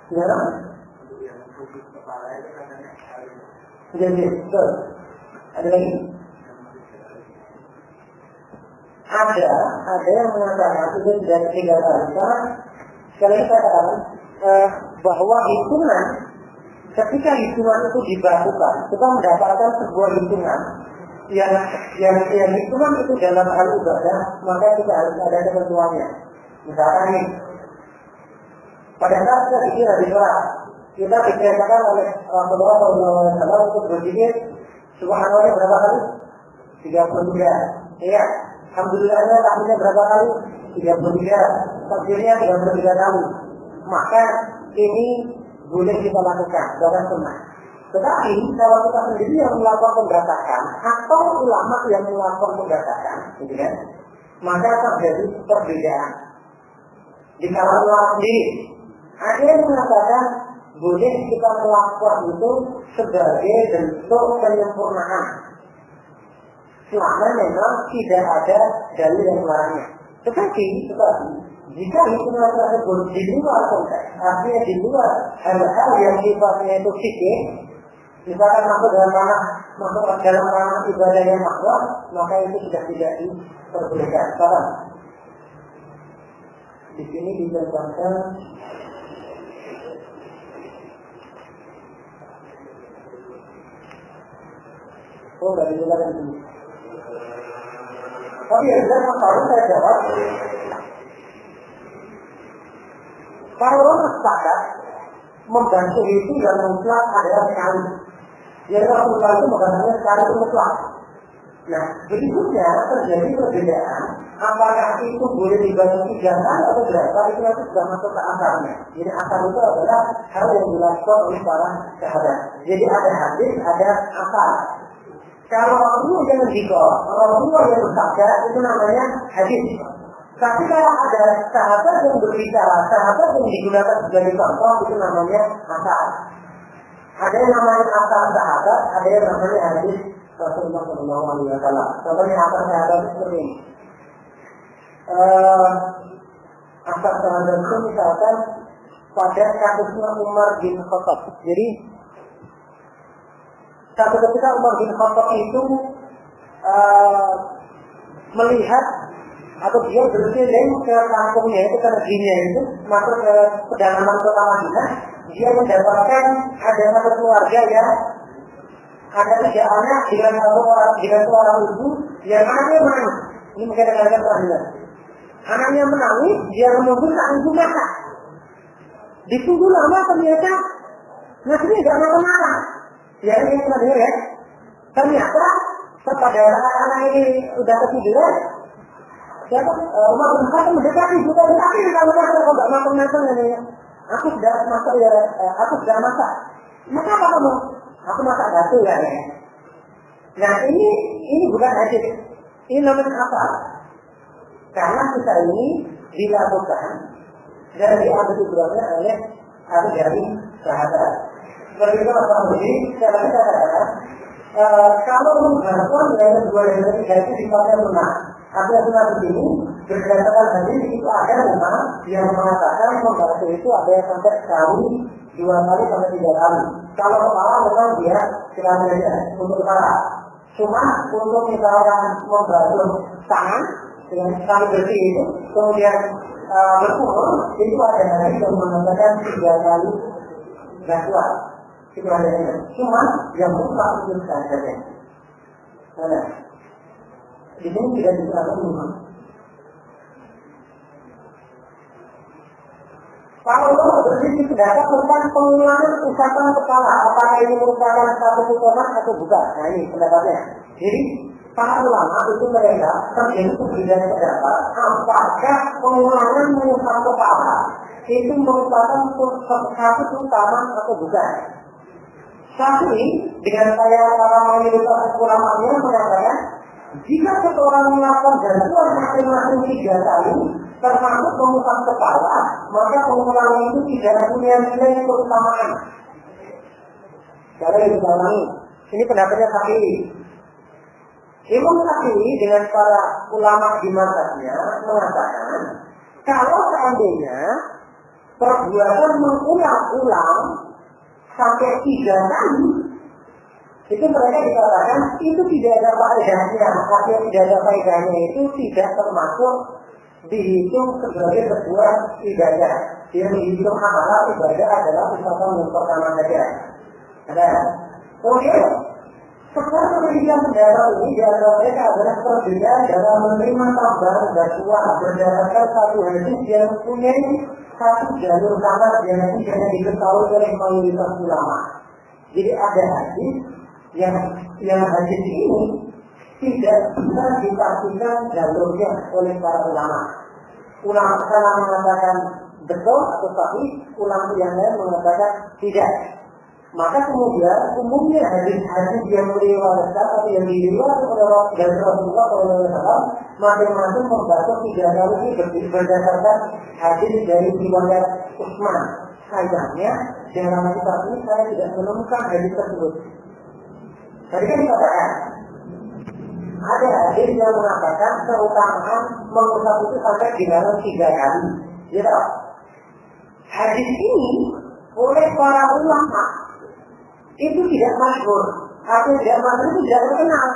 Ya. Jadi, betul. Ada lagi? Ada yang mengatakan itu tidak 3 kali. Sekali lagi saya katakan bahwa hitungan ketika hitungan itu dibakukan, kita mendapatkan sebuah hitungan yang hitungan itu dalam hal ibadah, maka kita harus ada ketentuannya. Misalkan nih, pada saat kita pikir di sholat, kita diperintahkan oleh Rasulullah SAW untuk berzikir subhanallah berapa kali? 33. Ya, alhamdulillahnya tahmidnya berapa kali? 33. Takbirnya 33 kali. Maka ini boleh kita lakukan dalam sunnah. Tetapi kalau kita sendiri yang melakukan pembatasan atau ulama yang melakukan pembatasan, gitu kan? Maka terjadi perbedaan di kalangan ulama sendiri. Ada yang mengatakan boleh kita melakukan itu sebagai bentuk penyempurnaan selama memang tidak ada dalil yang melarangnya. Tetapi jika hitungan tersebut di luar konteks, artinya di luar hal-hal yang sifatnya itu fikih, misalkan masuk dalam ranah ibadah yang makhluk, maka itu sudah tidak diperbolehkan. Paham? Di sini dijelaskan nggak dijelaskan dulu. Tapi yang jelas kalau saya jawab, para ulama sepakat membantu itu dan mutlak adalah sekali. Yang Rasulullah itu membantunya sekali itu mutlak. Nah, berikutnya terjadi perbedaan apakah itu boleh dibagi 3 kali atau berapa, itu nanti sudah masuk ke akarnya. Jadi akar itu adalah hal yang dilakukan oleh para sahabat. Jadi ada hadis, ada akar. Kalau Rasulullah jangan dikor, Rasulullah yang bersabda itu namanya hadis. Tapi kalau ada sahabat yang berbicara, sahabat yang digunakan sebagai contoh, itu namanya akar. Ada yang namanya akar sahabat, ada yang namanya hadis Rasulullah SAW. Contohnya akar sahabat seperti ini. Akar sahabat itu misalkan pada kasusnya Umar bin Khattab. Jadi satu ketika Umar bin Khattab itu melihat atau dia berkeliling ke kampungnya itu, ke negerinya itu, masuk ke pedalaman kota Madinah. Dia mendapatkan ada satu keluarga yang ada 3 anak dengan seorang ibu yang anaknya menangis. Ini mungkin ada pernah. Anaknya menangis, dia menunggu sang ibu masak. Ditunggu lama ternyata nasinya tidak makan-makan. Ya ini pernah dengar ya. Ternyata kepada anak ini sudah ketiduran. Siapa? Umar bin Khattab mendekati juga, tapi kalau nggak makan-makan ini, aku sudah masak ya, aku sudah masak. Maka apa kamu? Aku masak batu ya. Nah ini bukan hadis. Ini namanya apa? Karena kita ini dilakukan dan diambil tujuannya oleh atau dari sahabat. Seperti itu Pak Budi, saya katakan, kalau mengharapkan dari 2 dan 3 itu sifatnya benar. Ada sunnah begini, berdasarkan hadis itu ada memang yang mengatakan membaca itu ada yang sampai sekali, 2 kali sampai 3 kali. Kalau kepala memang dia kira-kira untuk kepala. Cuma untuk misalkan membantu tangan dengan sekali bersih itu, kemudian berkumur, itu ada hadis yang mengatakan 3 kali gasuan. Itu ada yang cuma yang mutlak itu saja. Nah, di sini tidak bisa berubah. Kalau bersih terdapat tentang pengulangan usapan kepala, apakah ini merupakan satu hukuman atau bukan? Nah ini pendapatnya. Jadi para ulama itu mereka terjadi perbedaan pendapat apakah pengulangan mengusap kepala itu merupakan satu utama atau bukan. Tapi dengan saya para mayoritas ulamanya mengatakan jika seseorang melakukan gangguan masing-masing 3 kali termasuk mengusap kepala, maka pengulangan itu tidak punya nilai keutamaan. Kalau diulangi, ini pendapatnya Syafi'i. Imam Syafi'i dengan para ulama di mazhabnya mengatakan kalau seandainya perbuatan mengulang-ulang sampai 3 kali, itu mereka dikatakan itu tidak ada faedahnya. Artinya tidak ada faedahnya itu tidak termasuk dihitung sebagai sebuah ibadah. Yang dihitung amalan ibadah adalah usaha yang pertama saja. Ada. Kemudian sekarang penelitian pendapat ini diantara mereka adalah perbedaan dalam menerima tambahan gasuan berdasarkan satu hadis yang punya satu jalur kamar yang tidak diketahui oleh mayoritas ulama. Jadi ada hadis yang hadis ini tidak bisa dipastikan jalurnya oleh para ulama. Ulama sana mengatakan betul atau sahih, ulama yang lain mengatakan tidak. Maka kemudian umumnya hadis-hadis yang meriwayatkan atau yang diriwayatkan oleh Rasulullah SAW masing-masing membahas 3 kali ini berdasarkan hadis dari riwayat Utsman. Sayangnya dalam kitab ini saya tidak menemukan hadis tersebut. Tadi kan dikatakan ada hadis yang mengatakan keutamaan mengusap itu sampai dilarang 3 kali. Jadi hadis ini oleh para ulama itu tidak masyhur. Artinya tidak masyhur itu tidak terkenal.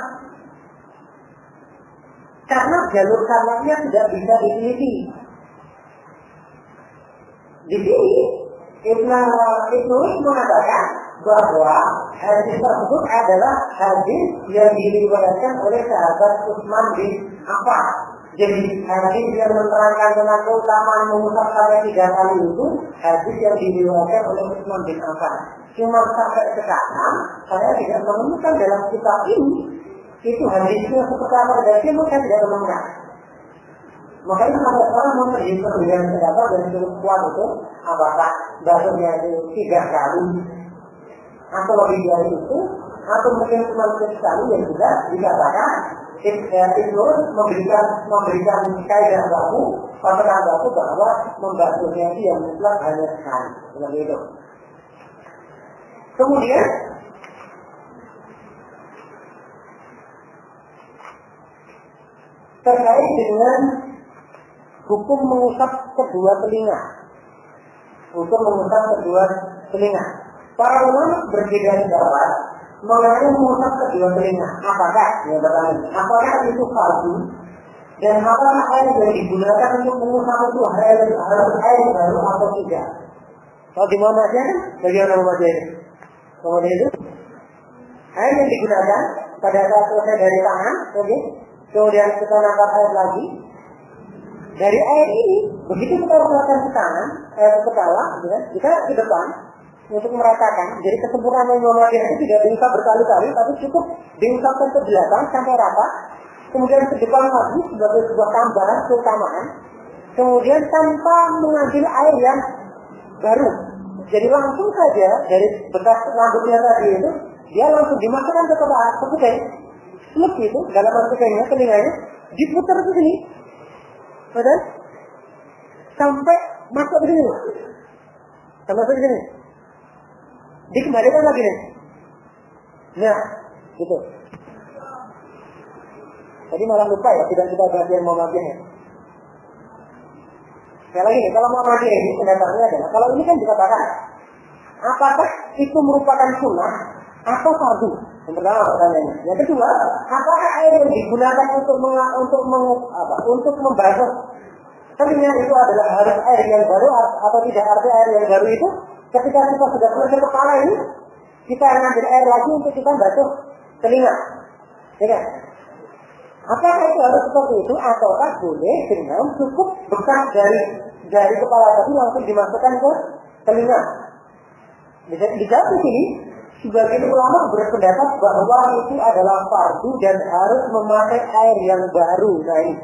Karena jalur sanadnya tidak bisa diteliti. Di sini Ibnu mengatakan bahwa hadis tersebut adalah hadis yang diriwayatkan oleh sahabat Utsman bin Affan. Jadi hadis yang menerangkan tentang keutamaan mengusap sampai 3 kali itu hadis yang diriwayatkan oleh Utsman bin Affan. Cuma sampai sekarang saya tidak menemukan dalam kitab ini itu hadisnya seperti apa, dan saya tidak menemukan. Makanya kalau orang memiliki perbedaan pendapat dan cukup kuat itu, apakah basuhnya itu 3 kali atau lebih dari itu, atau mungkin cuma sekali yang sudah dikatakan itu memberikan kaidah baku, patokan baku bahwa membasuhnya itu yang mutlak hanya sekali, seperti itu. Kemudian terkait dengan hukum mengusap kedua telinga. Hukum mengusap kedua telinga. Para ulama berbeda pendapat mengenai mengusap kedua telinga. Apakah? Ya bertanya. Apakah itu fardu? Dan apakah air yang digunakan untuk mengusap itu harus air baru atau tidak? Kalau di Muhammadiyah kan, bagaimana Muhammadiyah itu? Muhammadiyah itu air yang digunakan pada saat selesai dari tangan, kemudian kita nangkap air lagi. Dari air ini, begitu kita usapkan ke kanan, ke kepala, kita ke depan untuk meratakan. Jadi kesempurnaan Muhammadiyah itu tidak diusap berkali-kali, tapi cukup diusapkan ke belakang sampai rata. Kemudian ke depan lagi sebagai sebuah tambahan keutamaan. Kemudian tanpa mengambil air yang baru. Jadi langsung saja dari bekas rambutnya tadi itu, dia langsung dimasukkan ke kepala, ke kuping. Seluk itu, dalam kupingnya, telinganya, diputar ke sini. Betul? Sampai masuk ke sini. Sampai masuk ke sini. Dikembalikan lagi nih. Nah, gitu. Tadi malah lupa ya, tidak kita bahas yang Muhammadiyah. Sekali lagi nih, kalau Muhammadiyah ini pendatangannya adalah, kalau ini kan dikatakan, apakah itu merupakan sunnah atau fardu? Yang pertama pertanyaannya. Yang kedua, apakah air yang digunakan untuk membasuh telinga itu adalah harus air yang baru atau tidak? Artinya air yang baru itu ketika kita sudah selesai kepala ini, kita ngambil air lagi untuk kita basuh telinga. Ya kan? Apakah itu harus seperti itu ataukah boleh dengan cukup bekas dari kepala tadi langsung dimasukkan ke telinga? Bisa dijawab di sini. Sebagian ulama berpendapat bahwa itu adalah fardu dan harus memakai air yang baru. Nah ini.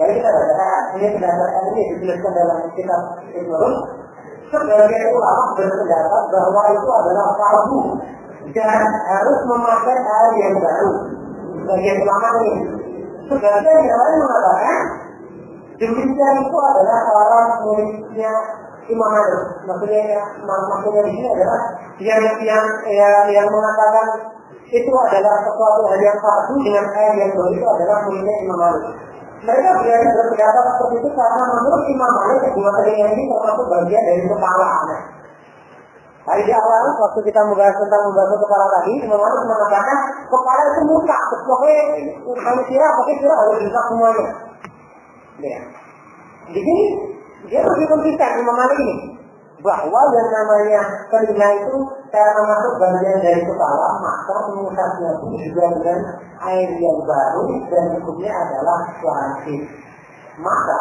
Jadi kita baca ini pendapat ini dijelaskan dalam kitab Ibnu Rus. Sebagian ulama berpendapat bahwa itu adalah fardu dan harus memakai air yang baru. Sebagian ulama ini. Sebagian yang lain mengatakan demikian itu adalah orang muridnya Imam Malik. Maksudnya di sini adalah yang mengatakan itu adalah sesuatu hal yang fardu dengan air yang baru itu adalah muridnya Imam Malik. Mereka berpendapat seperti itu karena menurut Imam Malik kedua telinga ini termasuk bagian dari kepala. Tadi di awal waktu kita membahas tentang membasuh kepala tadi, Imam Malik mengatakan kepala itu mutlak, pokoknya manusia harus bisa semuanya. Ya. Di sini dia lebih konsisten Imam Malik ini bahwa yang namanya telinga itu karena masuk bagian dari kepala, maka mengusapnya itu juga dengan air yang baru dan hukumnya adalah wajib. Maka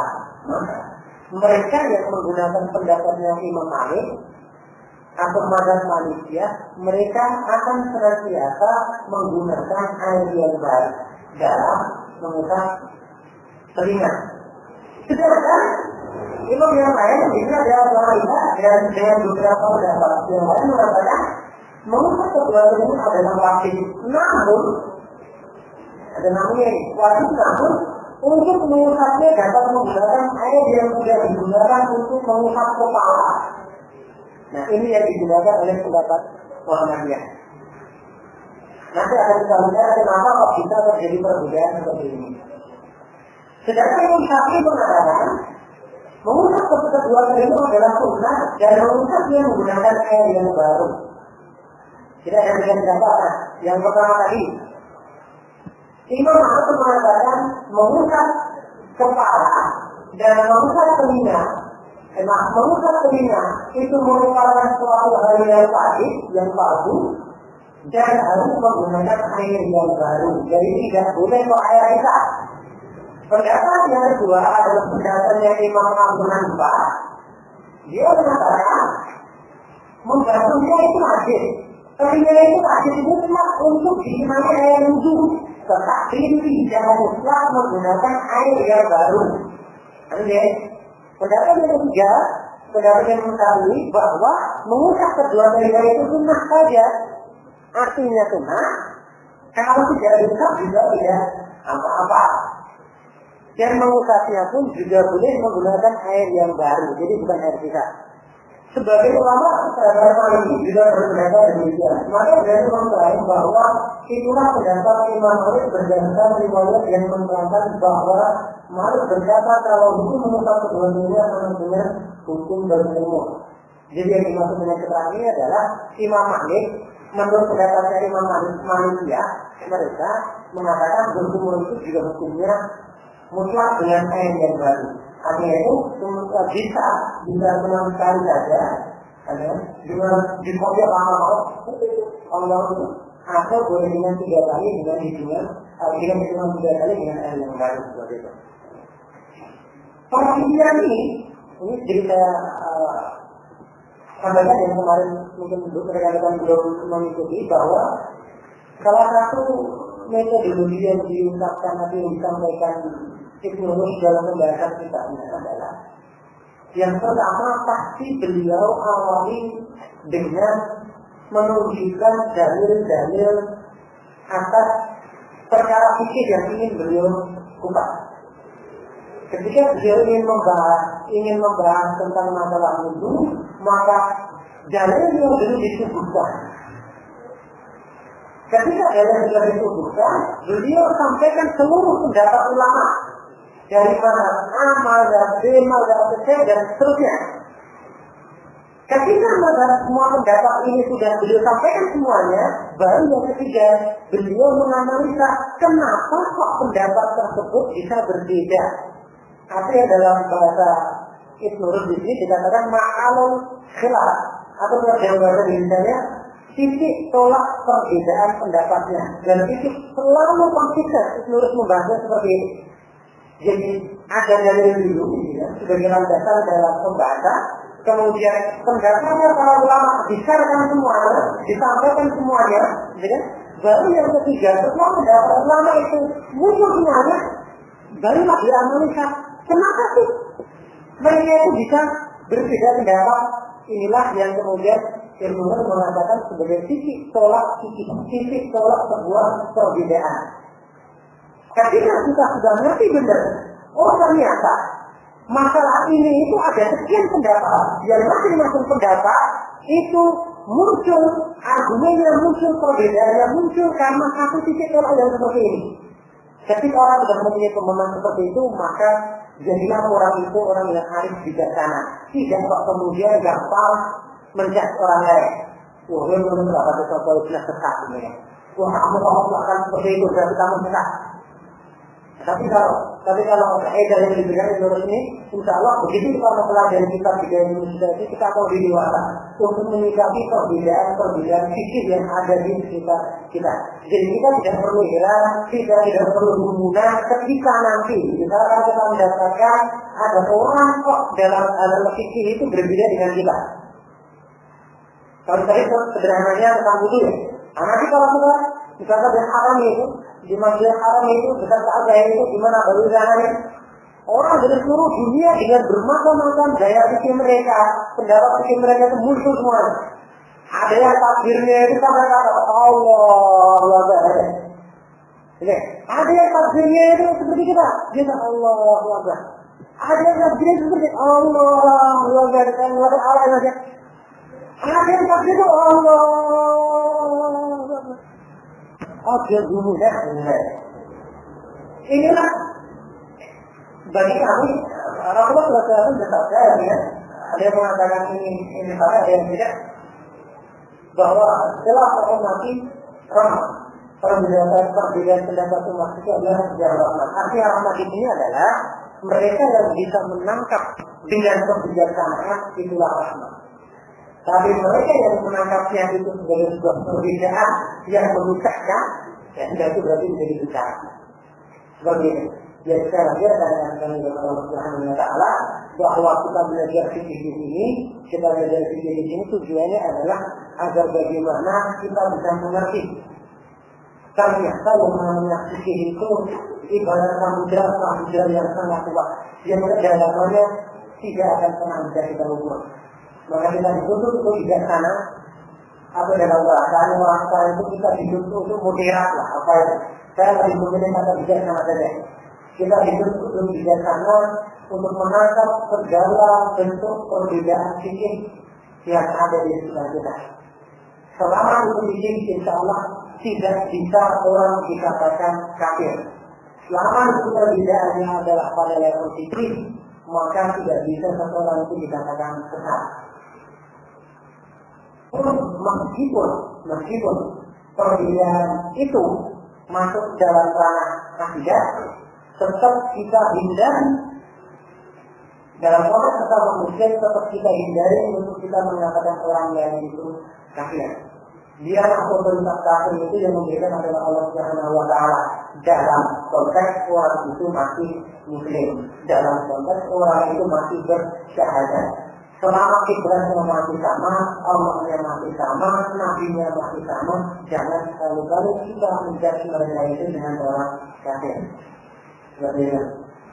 mereka yang menggunakan pendapatnya Imam Malik atau mazhab Malikiyah, mereka akan senantiasa menggunakan air yang baru dalam mengusap telinga. Sedangkan Imam yang lain ini adalah wanita dan dengan beberapa pendapat yang lain mengatakan mengusap kedua telinga adalah wajib. Namun ada namanya wajib, namun untuk mengusapnya dapat menggunakan air yang sudah digunakan untuk mengusap kepala. Nah ini yang digunakan oleh pendapat Muhammadiyah. Nanti akan kita lihat kenapa kok bisa terjadi perbedaan seperti ini. Sedangkan Imam Syafi'i mengatakan mengusap kedua telinga adalah sunnah dan mengusapnya menggunakan air yang baru. Kita akan berikan pendapat. Yang pertama tadi, Imam Syafi'i mengatakan mengusap kepala dan mengusap telinga. Mengusap telinga itu merupakan suatu hal yang wajib, yang fardu, dan harus menggunakan air yang baru. Jadi tidak boleh air kita. Pendapat yang kedua adalah pendapatnya Imam Abu Hanifah. Dia mengatakan membasuhnya itu wajib. Telinga itu wajib mutlak untuk dikenai air wudhu. tetapi tidak mutlak menggunakan air yang baru. Oke, pendapat yang ketiga, pendapat yang mengetahui bahwa mengusap kedua telinga itu sunnah saja. Artinya sunnah, kalau tidak diusap juga tidak apa-apa. Dan mengusapnya pun juga boleh menggunakan air yang baru, jadi bukan air sisa. Sebagai ulama, sahabat ini juga berpendapat demikian. Maka dari mengklaim bahwa itulah pendapat Imam Malik berdasarkan riwayat yang menerangkan bahwa Malik berkata kalau hukum mengusap kedua telinga benar-benar hukum berumur. Jadi yang dimaksud dengan keterangan ini adalah Imam Malik menurut pendapat dari Imam Malikiyah, mereka mengatakan berumur itu juga hukumnya mutlak dengan air yang baru. Artinya itu bisa menang sekali saja, dengan dikopiak lama-lama Allah itu, atau boleh dengan 3 kali dengan hitungan 3 kali dengan air yang baru seperti itu. Perhatian ini jadi saya sampaikan yang kemarin mungkin rekan-rekan belum mengikuti bahwa salah satu metodologi yang diungkapkan atau yang disampaikan Ibnu Rushd dalam pembahasan kitabnya adalah yang pertama pasti beliau awali dengan menunjukkan dalil-dalil atas perkara fikih yang ingin beliau kupas. Ketika beliau ingin membahas tentang masalah wudu, maka dalil yang dulu disebutkan. Ketika dalil sudah disebutkan, beliau sampaikan seluruh pendapat ulama dari mazhab A, mazhab B, mazhab C dan seterusnya. Ketika semua pendapat ini sudah beliau sampaikan semuanya, baru yang ketiga beliau menganalisa kenapa kok pendapat tersebut bisa berbeda. Artinya dalam bahasa Ibnu Rushd ini dikatakan ma'alul khilaf atau dalam bahasa Indonesia titik tolak perbedaan pendapatnya, dan itu selalu konsisten Ibnu Rushd membahasnya seperti ini. Jadi ada dalil dulu sebagai landasan dalam pembahasan, kemudian pendapatnya para ulama disarkan semuanya, disampaikan semuanya, gitu. Baru yang ketiga setelah pendapat ulama itu muncul semuanya, barulah dianalisa kenapa sih mereka itu bisa berbeda pendapat. Inilah yang kemudian Ibnu Rushd mengatakan sebagai titik tolak sebuah perbedaan. Ketika kita sudah ngerti benar, ternyata masalah ini itu ada sekian pendapat, yang masing-masing pendapat itu muncul argumennya, muncul perbedaannya, muncul karena satu titik tolak yang seperti ini. Ketika orang sudah mempunyai pemahaman seperti itu, maka jadilah orang itu orang yang arif bijaksana, tidak kok kemudian gampang menjudge orang lain. Wah, ini belum berapa sesuatu sudah sesat ini. Wah, kamu kalau melakukan seperti itu berarti kamu sesat. Tapi kalau edah yang diberikan menurut ini, insya Allah begitu kita mempelajari kitab Universitas ini, kita akan lebih dewasa untuk menyikapi perbedaan fikih yang ada di sekitar kita. Jadi kita tidak perlu heran, kita tidak perlu gumunan ketika nanti misalkan kita mendapatkan ada orang kok dalam fikih itu berbeda dengan kita. Kalau tadi sederhananya tentang wudu ya. Nanti kalau kita misalkan yang haram itu di Masjidil Haram itu dekat Ka'bah itu gimana berusaha orang dari seluruh dunia dengan bermacam-macam gaya fikih mereka, pendapat fikih mereka itu muncul semua. Ada yang takbirnya itu sampai kata Allah Akbar. Ada yang takbirnya itu seperti kita, dia kata Allah Akbar. Ada yang takbirnya seperti Allah Akbar dan Allah saja. Ada yang takbirnya Allah Akbar. Dia gumunya inilah bagi kami Rasulullah SAW bersabda ya, ada yang mengatakan ini salah, ada yang tidak, bahwa setelah orang mati rahmat, perbedaan pendapat umat itu adalah sejarah rahmat. Artinya rahmat ini adalah mereka yang bisa menangkap dengan kebijaksanaan, itulah rahmat. Tapi mereka yang menangkapnya itu sebagai sebuah perbedaan yang menyusahkan, ya itu berarti menjadi bicara. Seperti ini. Ya sekali lagi kadang-kadang dengan Allah Subhanahu Wa Taala bahwa kita belajar fikih di sini, kita belajar fikih di sini tujuannya adalah agar bagaimana kita bisa mengerti Ternyata yang namanya fikih itu ibarat samudra yang sangat kuat, yang kedalamannya tidak akan pernah bisa kita ukur. Maka kita dituntut untuk bijaksana, atau dalam bahasa itu kita dituntut untuk moderat lah. Apa itu? Saya lebih memilih kata bijaksana saja. Kita dituntut untuk bijaksana untuk menangkap segala bentuk perbedaan fikih yang ada di sekitar kita. Selama itu fikih, insya Allah tidak bisa orang dikatakan kafir. Selama itu perbedaannya adalah pada level fikih, maka tidak bisa seseorang itu dikatakan sesat. Meskipun perbedaan itu masuk dalam ranah akidah, tetap kita hindari dalam konteks sesama muslim, tetap kita hindari untuk kita mengatakan orang lain itu kafir. Biar otoritas kafir itu yang memberikan adalah Allah Subhanahu wa Ta'ala. Dalam konteks orang itu masih muslim, dalam konteks orang itu masih bersyahadat. Selama kiblatnya masih sama, Allahnya masih sama, Nabi-Nya masih sama, jangan sekali-kali kita menjadi mereka itu dengan orang kafir. Seperti itu.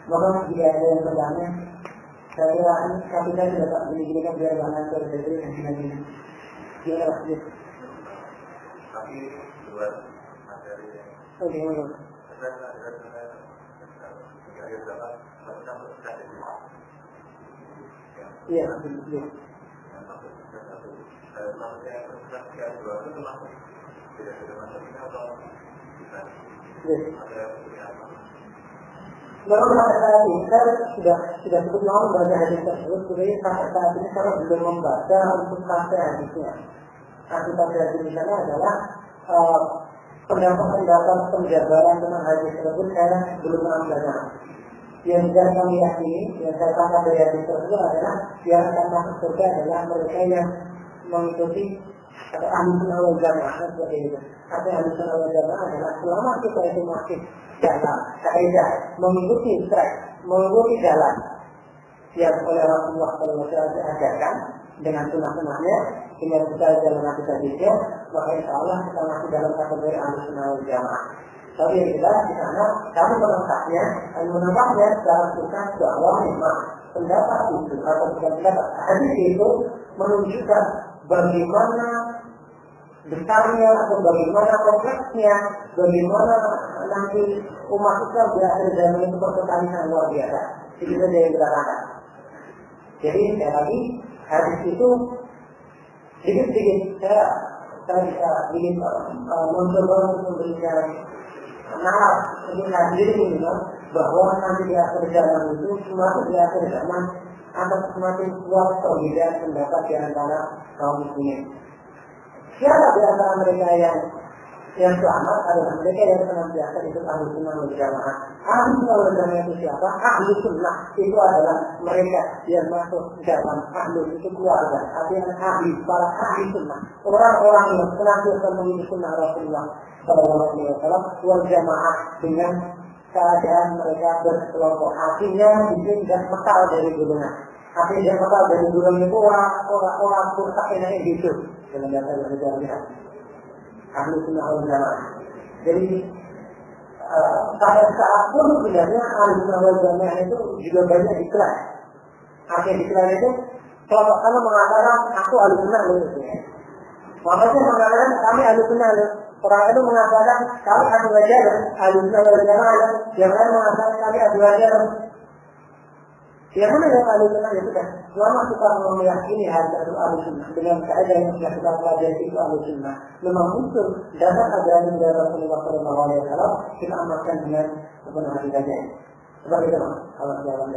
Maka jika ada yang bertanya, saya kira ini kita tidak tak begini-begini biar jangan terjadi dan sebagainya. Gimana Mas? Tapi buat materi yang iya, Lalu sampai saat ini saya sudah cukup lama membaca hadis tersebut. Sebenarnya sampai saat ini saya belum membaca untuk sampai hadisnya. Akibat dari di sana adalah pendapat penjabaran tentang hadis tersebut saya belum membaca. Yang tidak kami yakini, yang saya tangkap dari hadis tersebut adalah yang akan masuk surga adalah mereka yang mengikuti atau ahli sunnah wal jamaah seperti itu. Atau ahli sunnah wal jamaah adalah selama kita itu masih jalan, kaidah mengikuti track, mengikuti jalan yang oleh Rasulullah SAW ajarkan dengan sunnah-sunnahnya, dengan kita jalan kita bisa, maka insya Allah kita masih dalam kategori ahli sunnah wal jamaah. Tapi yang jelas di sana kami menangkapnya dalam kisah bahwa memang pendapat itu atau pendapat hadis itu menunjukkan bagaimana besarnya atau bagaimana kompleksnya, bagaimana nanti umat Islam di akhir zaman itu pertanyaan luar biasa. Itu saja yang kita katakan. Jadi sekali lagi hadis itu sedikit-sedikit saya bisa ingin mencoba untuk memberikan nalar dengan diri ini bahwa nanti di akhir zaman itu semakin di akhir zaman akan semakin kuat perbedaan pendapat di antara kaum muslimin. Siapa di antara mereka yang selamat adalah mereka yang senantiasa itu ahli sunnah wal jamaah. Ahli sunnah wal jamaah itu siapa? Ahli sunnah itu adalah mereka yang masuk dalam ahli itu keluarga. Artinya ahli, para ahli sunnah. Orang-orang yang senantiasa mengikuti sunnah Rasulullah SAW wal jamaah dengan keadaan mereka berkelompok. Artinya bikin dan mekal dari gunungan. Artinya mekal dari gunung itu orang kursak yang gitu. Dalam bahasa Indonesia. Ahli sunnah wal jamaah. Jadi pada saat pun sebenarnya ahli sunnah wal jamaah itu juga banyak diklat. Artinya diklat itu kelompok sana mengatakan aku ahli sunnah loh. Makanya mengatakan kami ahli sunnah loh. Orang itu mengatakan kami ahli wajar, ahli sunnah wal jamaah. Yang lain mengatakan kami ahli wajar. Yang mana yang ahli sunnah itu kan? Selama kita meyakini hadis ahli sunnah dengan kaidah yang sudah kita pelajari itu ahli sunnah, memang muncul dasar ajaran dari Rasulullah SAW, kita amalkan dengan sepenuh hati saja. Seperti itu, Allah SWT.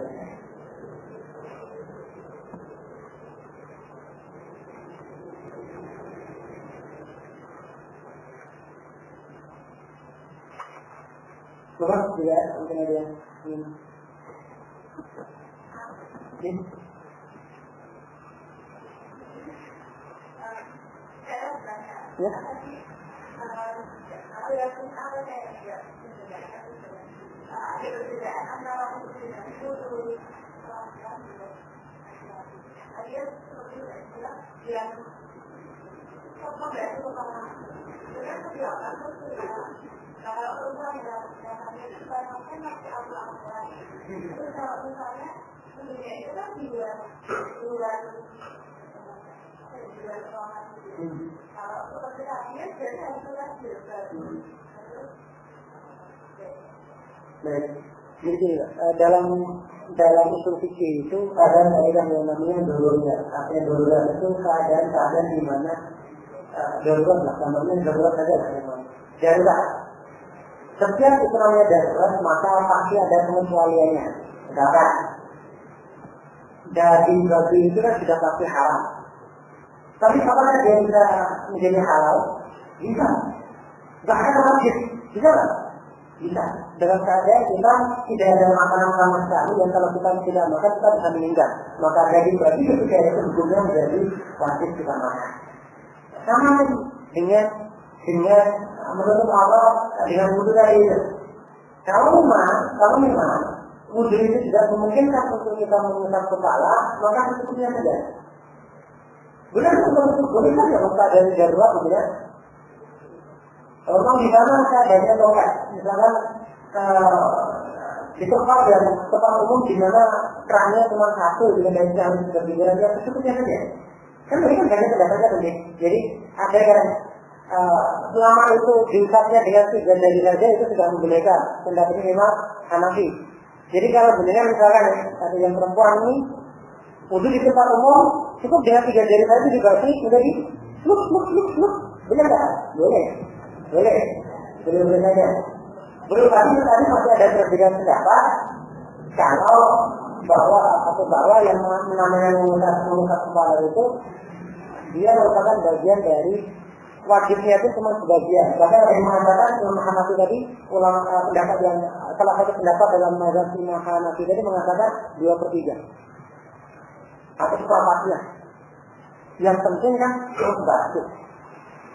Bapak juga mungkin ada yang ingin. Ya. Jadi dalam usul fikih itu ada kaidah yang namanya darurat. Artinya darurat itu keadaan di mana darurat lah, namanya darurat saja lah. Darurat. Setiap itu namanya darurat, maka pasti ada pengecualiannya. Misalkan daging babi itu kan sudah pasti haram. Tapi apakah dia bisa menjadi halal? Bisa. Bahkan wajib. Bisa nggak? Bisa. Dengan keadaan kita tidak ada makanan sama sekali yang kalau kita tidak makan kita bisa meninggal. Maka daging babi ketika itu hukumnya menjadi wajib kita makan. Sama dengan menurut Allah dengan wudhu tadi itu. Kalau memang wudhu itu tidak memungkinkan untuk kita mengusap kepala, maka cukupnya saja. Benar boleh saja maka dari darurat kemudian. Kalau di mana keadaannya tongkat, misalkan di tempat umum di mana kerannya cuma satu dengan dari harus berbeda, ya cukupnya saja. Kan mereka banyak pendapatnya tadi. Jadi ada yang selama itu diusapnya dengan 3 jari saja itu sudah membolehkan. Pendapatnya memang Hanafi. Jadi kalau benar misalkan ada yang perempuan ini wudhu di tempat umum cukup dengan 3 jari saja dibagi menjadi luk. Benar tak? Boleh saja. Belum tadi masih ada perbedaan pendapat kalau bahwa yang namanya mengusap kepala itu dia merupakan bagian dari wajibnya itu cuma sebagian. Bahkan yang mengatakan Imam Hanafi tadi pendapat yang salah satu pendapat dalam mazhab Imam Hanafi tadi mengatakan 2/3 atau 1/4. Yang penting kan membantu.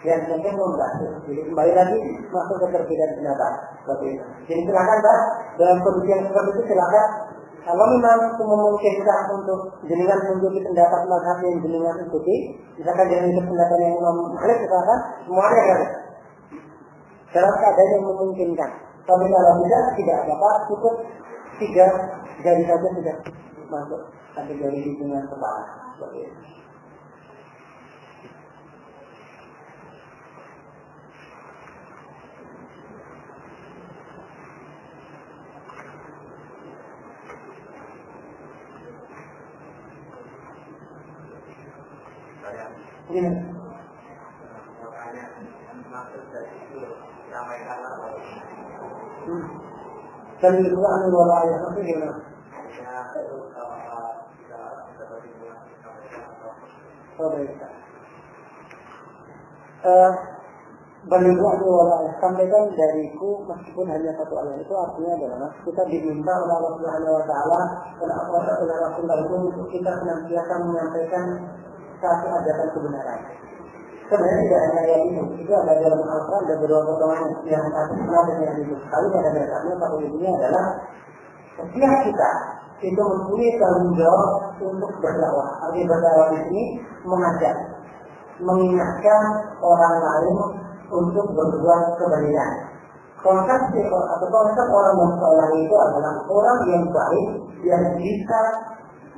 Jadi kembali lagi masuk ke perbedaan pendapat. Jadi silakan Pak, dalam kondisi yang seperti itu silakan. Kalau memang memungkinkan untuk jenengan mengikuti pendapat mazhab yang jenengan ikuti, misalkan jenengan itu pendapat yang Imam Malik, misalkan semuanya kan dalam keadaan yang memungkinkan. Tapi kalau tidak apa-apa, cukup 3 jari saja sudah masuk. 1 jari di dengan kepala. Makanya maksud dari itu sampaikan apa? Dan itu anu wala ayat itu gimana? Ya itu kita seperti itu Baliku anu wala ayat sampaikan dariku meskipun hanya 1 ayat itu artinya adalah kita diminta oleh Allah Subhanahu Wa Taala dan oleh Rasulullah itu untuk kita senantiasa menyampaikan satu ajaran kebenaran. Sebenarnya tidak hanya ayat ini, itu ada dalam Al-Quran ada beberapa potongan yang satu dan yang itu. Kali ada dasarnya pada ini adalah setiap kita itu mempunyai tanggung jawab untuk berdakwah. Arti berdakwah di sini mengajak, mengingatkan orang lain untuk berbuat kebaikan. Konsep orang yang soleh itu adalah orang yang baik yang bisa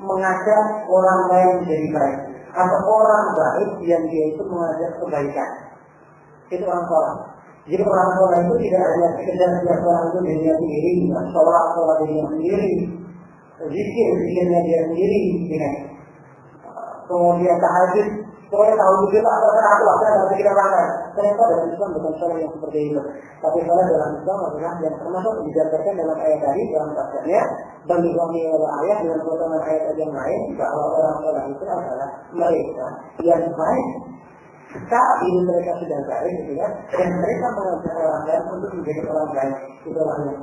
mengajak orang lain menjadi baik. Atau orang baik yang dia itu mengajak kebaikan. Itu orang soleh. Jadi orang soleh itu tidak hanya sekedar setiap orang itu dirinya sendiri, sholat dirinya sendiri, zikirnya dia sendiri, kemudian tahajud, pokoknya tahu juga atau aku ada pikiran orang lain. Ternyata dalam Islam bukan soleh yang seperti itu. Tapi soleh dalam Islam adalah yang termasuk dijabarkan dalam ayat tadi dalam tafsirnya. Dan dibangun oleh ayat dengan potongan ayat yang lain bahwa orang-orang itu adalah mereka yang baik saat ini mereka sudah baik, gitu ya, dan mereka mengajak orang lain untuk menjadi orang baik. Itu orang yang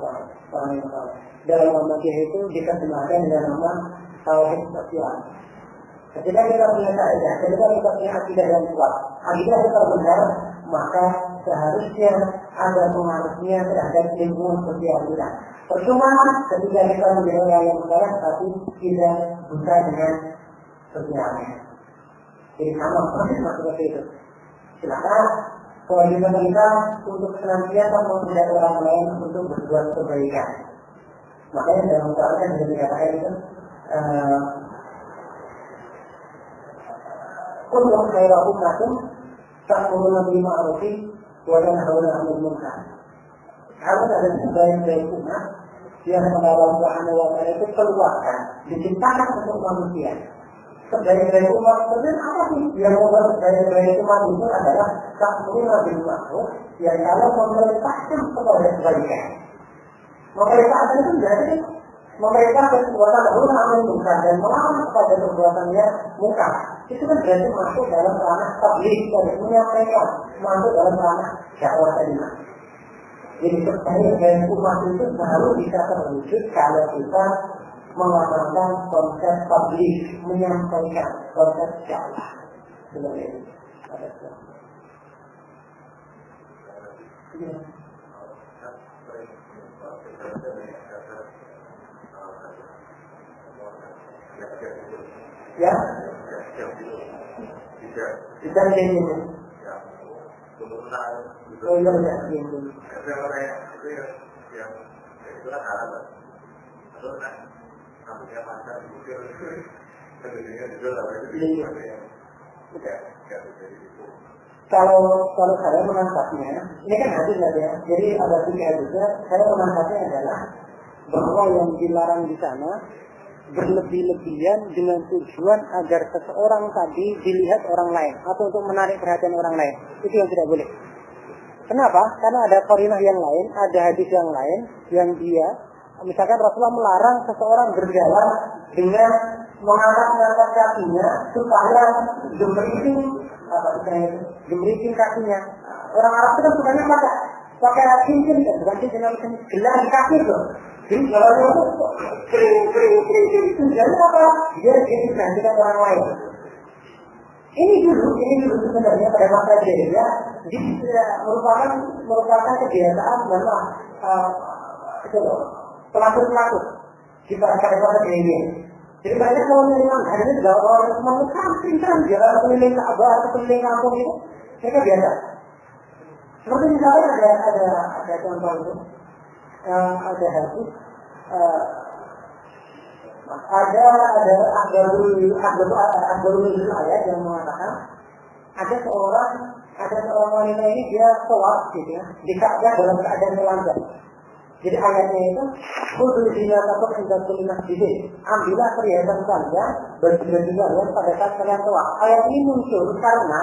salah. Dalam nama itu diterjemahkan dengan nama tauhid sosial. Ketika kita punya kaidah, ketika kita punya akidah yang kuat, akidah kita benar, maka seharusnya ada pengaruhnya terhadap lingkungan sosial kita. Percuma ketika kita menjadi orang yang benar, tapi tidak buta dengan sosialnya. Jadi sama persis seperti itu. Silakan kewajiban kita untuk senantiasa mengajak orang lain untuk berbuat kebaikan. Makanya dalam Al-Quran juga dikatakan itu kullu khairu ummatin ta'muruna bil ma'ruf wa tanhauna 'anil munkar. Kalau ada sebaik-baik umat yang Allah Subhanahu wa taala itu keluarkan, diciptakan untuk manusia. Sebaik-baik umat itu apa sih? Yang membuat sebaik-baik umat itu adalah ta'muruna bil ma'ruf, yang kalau memerintahkan kepada kebaikan. Memerintahkan itu berarti memerintahkan perbuatan baik amal munkar dan melarang kepada perbuatan yang munkar. Itu kan berarti masuk dalam ranah tabligh dan menyampaikan, masuk dalam ranah dakwah tadi. Jadi sebaik-baik umat itu baru bisa terwujud kalau kita mengamalkan konsep tabligh, menyampaikan konsep dakwah. Seperti itu. Ya, tidak ini. Oh iya ini. Kalau saya menangkapnya, ini kan hadis ya. Jadi ada tiga hadisnya. Saya menangkapnya adalah bahwa yang dilarang di sana berlebih-lebihan dengan tujuan agar seseorang tadi dilihat orang lain atau untuk menarik perhatian orang lain. Itu yang tidak boleh. Kenapa? Karena ada qarinah yang lain, ada hadis yang lain yang dia, misalkan Rasulullah melarang seseorang berjalan dengan mengangkat kakinya supaya gemeriting kakinya. Orang Arab itu kan sukanya pakai cincin, bukan cincin, gelar di kaki itu. Jadi kalau itu kering, jadi apa? Dia diperhatikan orang lain. Ini dulu sebenarnya pada masa jahiliyah merupakan kebiasaan memang pelaku di masa jahiliyah. Jadi banyak kalau memang hari ini juga orang menekan jalan keliling Ka'bah atau keliling kampung itu, mereka biasa. Seperti misalnya ada contoh itu. Ada hadis ada ayat yang mengatakan ada seorang wanita ini dia sholat gitu ya di Ka'bah dalam keadaan telanjang. Jadi ayatnya itu kudu dinatakan indah kulina masjid. Ambillah perhiasan kalian baju-baju kalian pada saat kalian sholat. Ayat ini muncul karena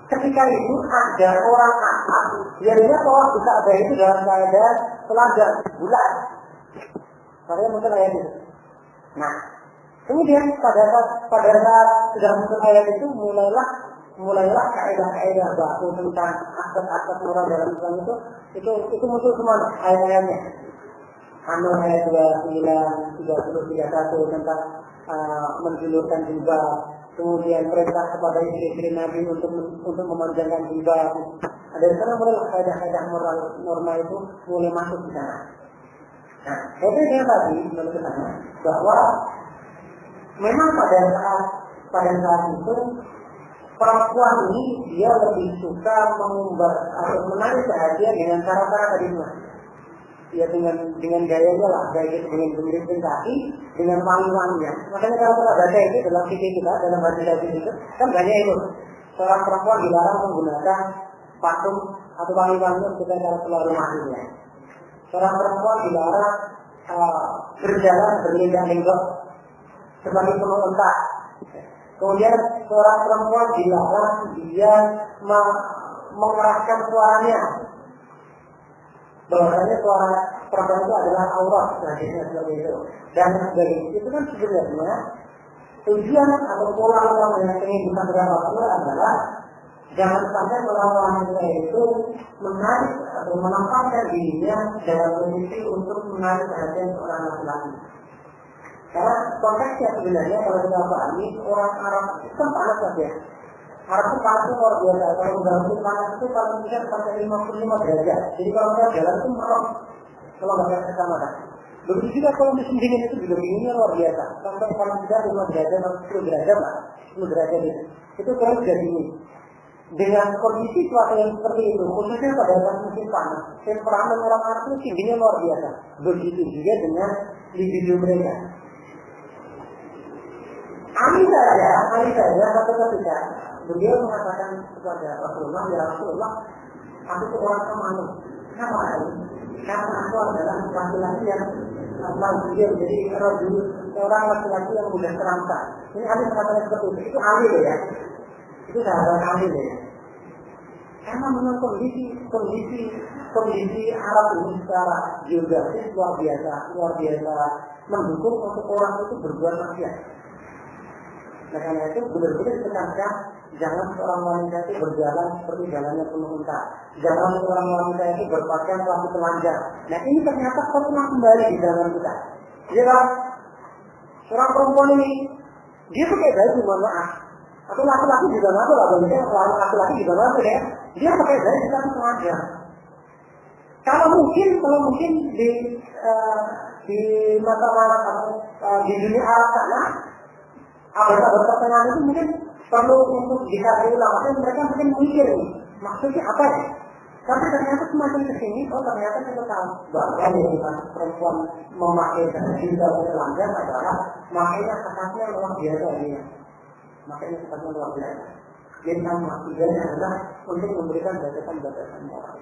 ketika itu ada orang Arab yang dia sholat di Ka'bah itu dalam keadaan telanjang bulat. Makanya muncul ayat itu. Nah, kemudian pada saat sudah muncul ayat itu mulailah kaidah-kaidah baku tentang aspek-aspek moral dalam Islam itu muncul semua ayat-ayatnya. An-Nur ayat 29, 30, 31 tentang menjulurkan jilbab. Kemudian perintah kepada istri Nabi untuk memanjangkan jilbab. Ada di sana mulai kaidah-kaidah moral norma itu mulai masuk di sana. Nah, itu yang tadi menurut saya bahwa memang pada saat itu perempuan ini dia lebih suka mengumbar atau menarik perhatian dengan cara-cara tadi itu. Ya dengan gayanya lah, gaya dengan gemeriting kaki, dengan wangi-wanginya. Makanya kalau kita baca itu dalam fikih kita, dalam hadis itu, kan banyak itu. Seorang perempuan dilarang menggunakan parfum atau wangi-wangian ketika dalam keluar rumahnya. Seorang perempuan dilarang berjalan berlenggak-lenggok sebagai penuh unta. Kemudian seorang perempuan dilarang dia mengeraskan suaranya. Bahwasanya suara perempuan itu adalah aurat, hadisnya seperti itu. Dan sebagainya. Itu kan sebenarnya tujuan atau pola yang ingin disampaikan Rasulullah adalah jangan sampai wanita itu menarik atau menampakkan dirinya dalam kondisi untuk menarik perhatian seorang laki-laki. Karena konteksnya sebenarnya kalau kita pahami orang Arab itu kan panas saja. Arab itu panas luar biasa. Kalau dalam panas itu paling bisa sampai 55 derajat. Jadi kalau kita jalan itu merah kalau nggak kecamatan. Begitu juga kalau musim dingin itu juga dinginnya luar biasa. Sampai paling tidak 5 derajat atau 10 derajat lah. 10 derajat itu kalau sudah dingin. dengan kondisi cuaca yang seperti itu, khususnya pada saat musim panas, temperamen orang Arab itu tingginya luar biasa. Begitu juga dengan libido mereka. Ali saja satu ketika beliau mengatakan kepada Rasulullah, ya Rasulullah, aku itu orang pemalu. Kenapa Ali? Karena aku adalah laki-laki yang dia menjadi orang laki-laki yang mudah terangsang. Ini Ali mengatakan seperti itu. Itu Ali ya. Itu sahabat Ali ya. Karena memang kondisi Arab ini secara geografis luar biasa mendukung untuk orang itu berbuat maksiat. Nah, karena itu benar-benar ditekankan jangan seorang wanita itu berjalan seperti jalannya penuh unta. Jangan seorang wanita itu berpakaian rambut telanjang. Nah, ini ternyata pernah kembali di dalam kita. Jadi kan, seorang perempuan ini dia pakai baju, mohon maaf. Atau laki-laki juga ngaku lah, laki-laki juga ngaku ya. Dia pakai baju tapi telanjang. Kalau mungkin di mata atau di dunia Arab sana, abad-abad pertengahan itu mungkin perlu untuk dikaji ulang. Mereka mungkin mikir maksudnya apa ya? Tapi ternyata semakin kesini, ternyata kita tahu bahwa perempuan memakai baju telanjang adalah makanya sifatnya luar biasa dia. Makanya sifatnya luar biasa. Jadi tujuannya adalah untuk memberikan batasan-batasan moral.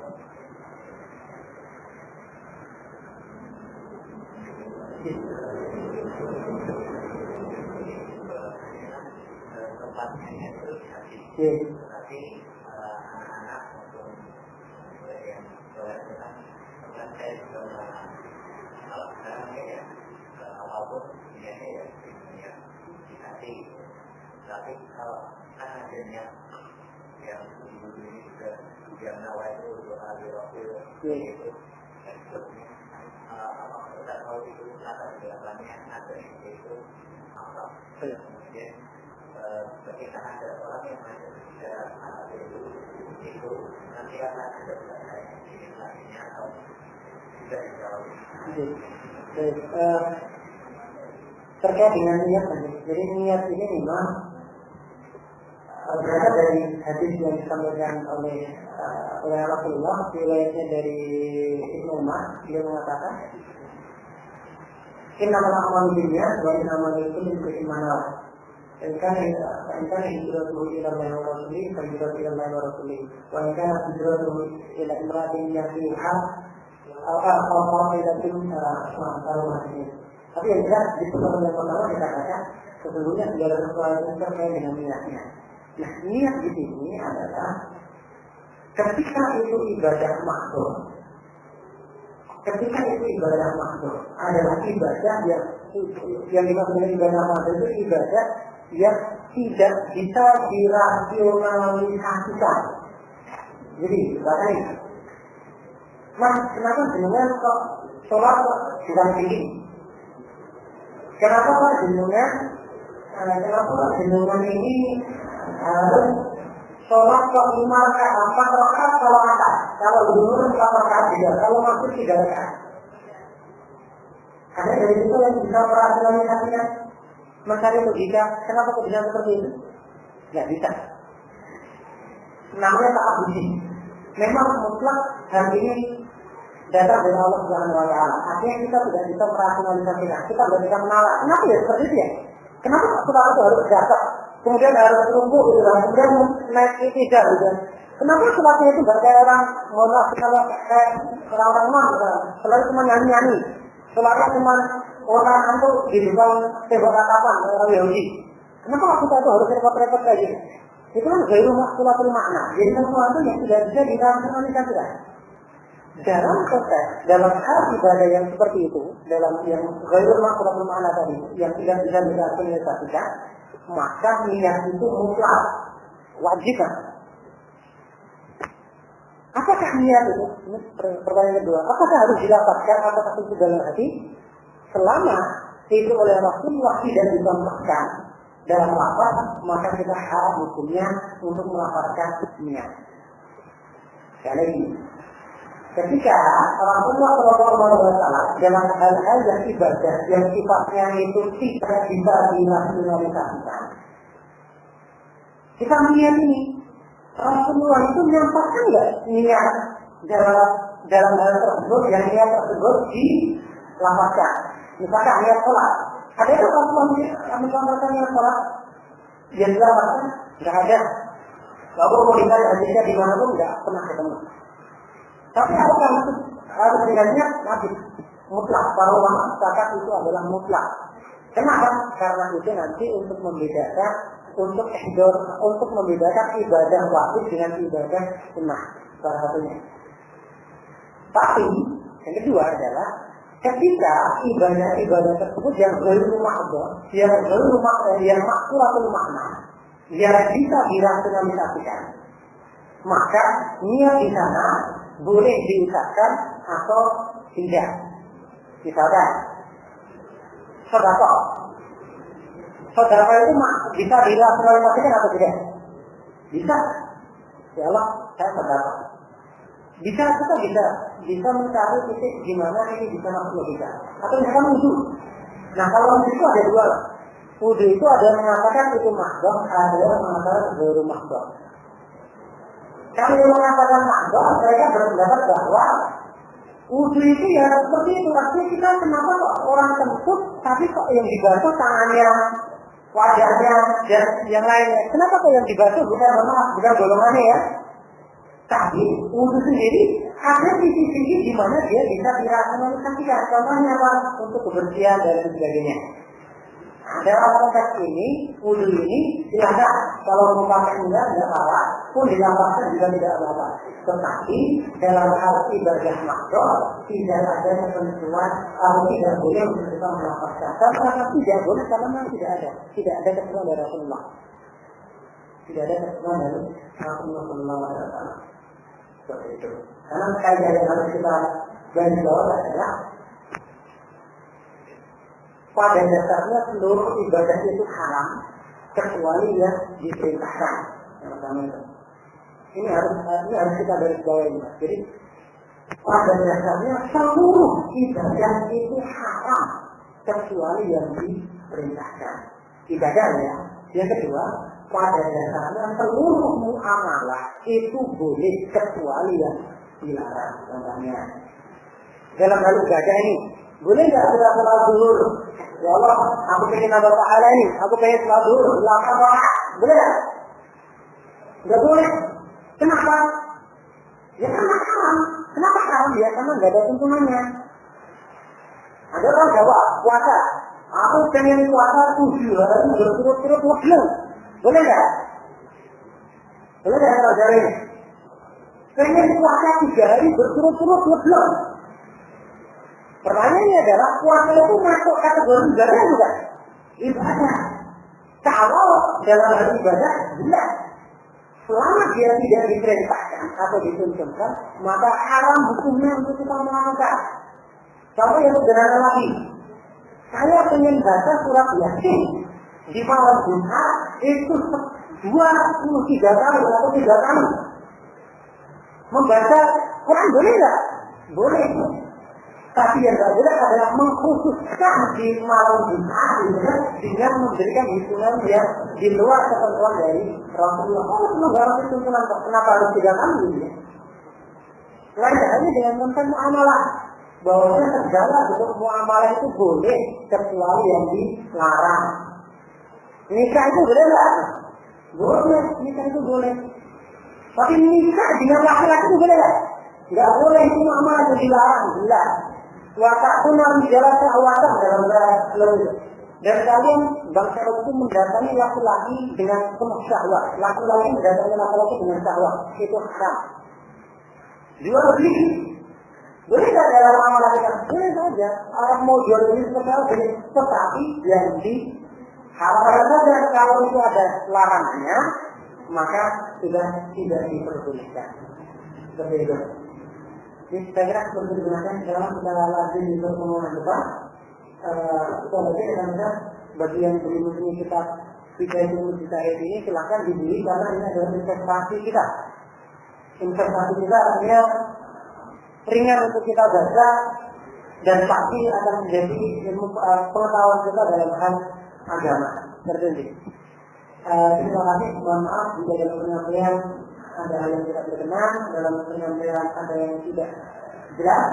Tempatnya itu tapi anak-anak maupun yang belajar kan saya juga kalau sekarang ya apapun ya dikasih. Tapi kalau kan adanya yang dulu ini juga nawai itu untuk hari waktu itu dan sebagainya. Kita tahu itu kata belakangnya ada itu apa? Kemudian ketika ada orang yang ada itu nanti akan ada ini lainnya atau tidak dijawab. Terkait dengan niat tadi. Jadi niat ini memang berasal dari hadis yang disampaikan oleh Rasulullah, riwayatnya dari Ibnu Umar. Dia mengatakan, innamal a'malu binniyat wa innamal likulli imri'in ma nawa. In kana hijratuhu ila Allah wa rasulihi fa hijratuhu ila Allah wa rasulihi. Wa in kana hijratuhu ila imra'atin yankihuha aw qa'idatin al-masjid. Tapi yang jelas di pertemuan yang pertama dikatakan sesungguhnya segala sesuatu yang terkait dengan niatnya. Nah, niat di sini adalah ketika itu ibadah mahdhur. Ketika itu ibadah mahdhur adalah ibadah yang dimaksud dengan ibadah mahdhur itu ibadah yang tidak bisa dirasionalisasikan. Jadi, bahkan Mas, kenapa jenengan kok sholat bukan begini? Kenapa jenengan ini harus sholat kok 5 rakaat, 4 rakaat kalau atas, kalau dulu 4 rakaat juga, kalau masuk 3 rakaat. Karena dari itu yang bisa merasionalisasikan mencari logika, kenapa kok bisa seperti itu? Nggak bisa. Namanya ta'abudi. Memang mutlak hal ini datang dari Allah Subhanahu wa Ta'ala. Artinya kita tidak bisa merasionalisasikan, kita tidak bisa menolak. Kenapa ya seperti itu ya? Kenapa sholat itu harus jatuh? Kemudian harus lumpuh gitu kan? Kemudian naik tidak gitu kan? Kenapa sholatnya itu nggak kayak orang, mohon maaf kalau kayak orang-orang mah gitu kan? Sholatnya cuma nyanyi-nyanyi. Sholatnya cuma orang itu di depan tembok tatapan orang Yahudi. Kenapa kita itu harus repot-repot kayak gitu? Itu kan gairu maksulatul makna. Jadi sesuatu yang tidak bisa dirasionalisasikan. Dalam konteks, dalam hal ibadah yang seperti itu, dalam yang gairu maksulatul makna tadi, yang tidak bisa dirasionalisasikan, maka niat itu mutlak, wajib. Apakah niat itu? Ini pertanyaan kedua. Apakah harus dilapaskan apakah itu dalam hati? Selama itu oleh Rasulullah tidak disampaikan dalam lafaz, maka kita haram hukumnya untuk melafazkan niat. Sekali lagi, ketika Rasulullah SAW dalam hal-hal yang ibadah yang sifatnya itu tidak bisa dinasionalisasikan, kita melihat ini Rasulullah itu menyampaikan nggak niat dalam hal tersebut yang niat tersebut dilafazkan. Misalkan niat sholat, ada itu Rasulullah menyampaikan niat sholat yang dilafazkan? Nggak ada. Lalu mau dicari hadisnya di mana pun nggak pernah ketemu. Tapi apa yang harus dengannya Nabi mutlak. Para ulama sepakat itu adalah mutlak. Kenapa? Karena itu nanti untuk membedakan ibadah wajib dengan ibadah sunnah salah satunya. Tapi yang kedua adalah ketika ibadah tersebut yang ghairu mahdhah, yang maksuratul makna, yang bisa dirasionalisasikan, maka niat di sana boleh diucapkan atau tidak. Misalkan sedekah itu bisa dirasionalisasikan atau tidak? Bisa. Ya Allah, saya sedekah. Bisa mencari titik di mana ini bisa masuk logika. Atau misalkan wudu. Nah, kalau wudu itu ada dua. Wudu itu ada yang mengatakan itu mahdhah, ada yang mengatakan ghairu mahdhah. Kalau yang mengatakan mahdhah, mereka berpendapat bahwa wudu itu ya seperti itu. Artinya kita kenapa kok orang kentut, tapi kok yang dibasuh tangannya, wajahnya, dan yang lainnya. Kenapa kok yang dibasuh bukan golongannya ya? Tapi wudu sendiri ada sisi-sisi di mana dia bisa dirasionalisasikan. Contohnya apa? Untuk kebersihan dan sebagainya. Dalam konteks ini, wudu ini silakan kalau mau pakai enggak apa, pun dilambangkan juga tidak apa. Tetapi dalam hal ibadah mahdhah tidak ada ketentuan atau tidak boleh untuk kita melafazkan. Karena tidak boleh karena memang tidak ada ketentuan dari Rasulullah. Tidak ada ketentuan dari Rasulullah SAW. Seperti itu. Karena kaidah yang harus kita garis bawah adalah pada dasarnya seluruh ibadah itu haram kecuali yang diperintahkan. Yang pertama itu. Ini harus kita garis bawahi. Jadi pada dasarnya seluruh ibadah itu haram kecuali yang diperintahkan. Ibadah ya. Yang kedua, pada dasarnya seluruh muamalah itu boleh kecuali yang dilarang. Contohnya dalam hal ibadah ini boleh nggak kita sholat zuhur? Ya Allah, aku pengen nambah pahala ini, aku pengen sholat zuhur, boleh nggak? Nggak boleh. Kenapa? Ya karena haram. Kenapa haram? Ya karena nggak ada tuntunannya. Ada orang jawab puasa. Aku pengen puasa 7 hari berturut-turut lebih. Boleh nggak? Boleh nggak kalau jari? Pengen puasa 3 hari berturut-turut lebih. Pertanyaannya adalah puasa itu masuk kategori ibadah bukan? Ibadah. Kalau dalam hal ibadah jelas. Selama dia tidak diperintahkan atau dituntunkan, maka haram hukumnya untuk kita melakukan. Contoh yang sederhana lagi, saya ingin baca surat Yasin di malam Jumat itu 23 kali atau 3 kali. Membaca Quran boleh nggak? Boleh. Tapi yang tidak boleh adalah mengkhususkan di malam Jumat dengan memberikan hitungan yang di luar ketentuan dari Rasulullah. Oh, Rasulullah harus hitungan kenapa harus 3 kali? Lain halnya dengan tentang muamalah. Bahwa segala bentuk muamalah itu boleh kecuali yang dilarang. Nikah itu boleh nggak? Boleh, nikah itu boleh. Tapi nikah dengan laki-laki itu boleh nggak? Nggak boleh, itu muamalah itu dilarang, jelas. Watakun jalan syahwatan dalam bahasa. Dan kalian bangsa itu mendatangi laki-laki dengan penuh syahwat. Laki-laki mendatangi laki-laki dengan syahwat. Itu haram. Jual beli. Boleh tidak dalam amalan kita? Boleh saja. Orang mau jual beli boleh. Tetapi yang diharamkan saja kalau itu ada larangannya, maka sudah tidak diperbolehkan. Seperti itu. Jadi saya kira seperti digunakan dalam kita lanjut di pertemuan depan. Kita baca dan bagi yang belum punya kitab Bidayah Mujtahid ini silakan dibeli karena ini adalah investasi kita. Investasi kita artinya ringan untuk kita baca dan pasti akan menjadi ilmu pengetahuan kita dalam hal agama tertentu. Terima kasih, mohon maaf jika ada penyampaian ada hal yang tidak berkenan, dalam penyampaian ada yang tidak jelas.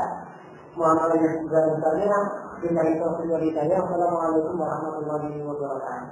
Muhammad juga misalnya bila itu hidayah. Wassalamualaikum warahmatullahi wabarakatuh.